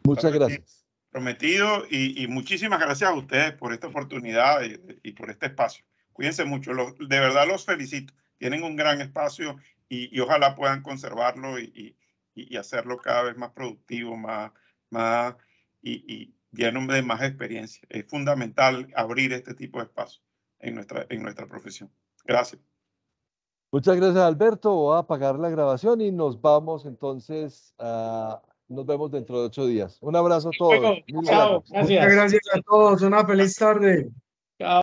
Muchas gracias. Prometido y muchísimas gracias a ustedes por esta oportunidad y por este espacio. Cuídense mucho, de verdad los felicito. Tienen un gran espacio y ojalá puedan conservarlo y hacerlo cada vez más productivo, y lleno de más experiencia. Es fundamental abrir este tipo de espacios en nuestra profesión. Gracias. Muchas gracias, Alberto. Voy a apagar la grabación y nos vamos entonces nos vemos dentro de 8 días. Un abrazo a todos. Chao, gracias. Muchas gracias a todos. Una feliz tarde. Chao.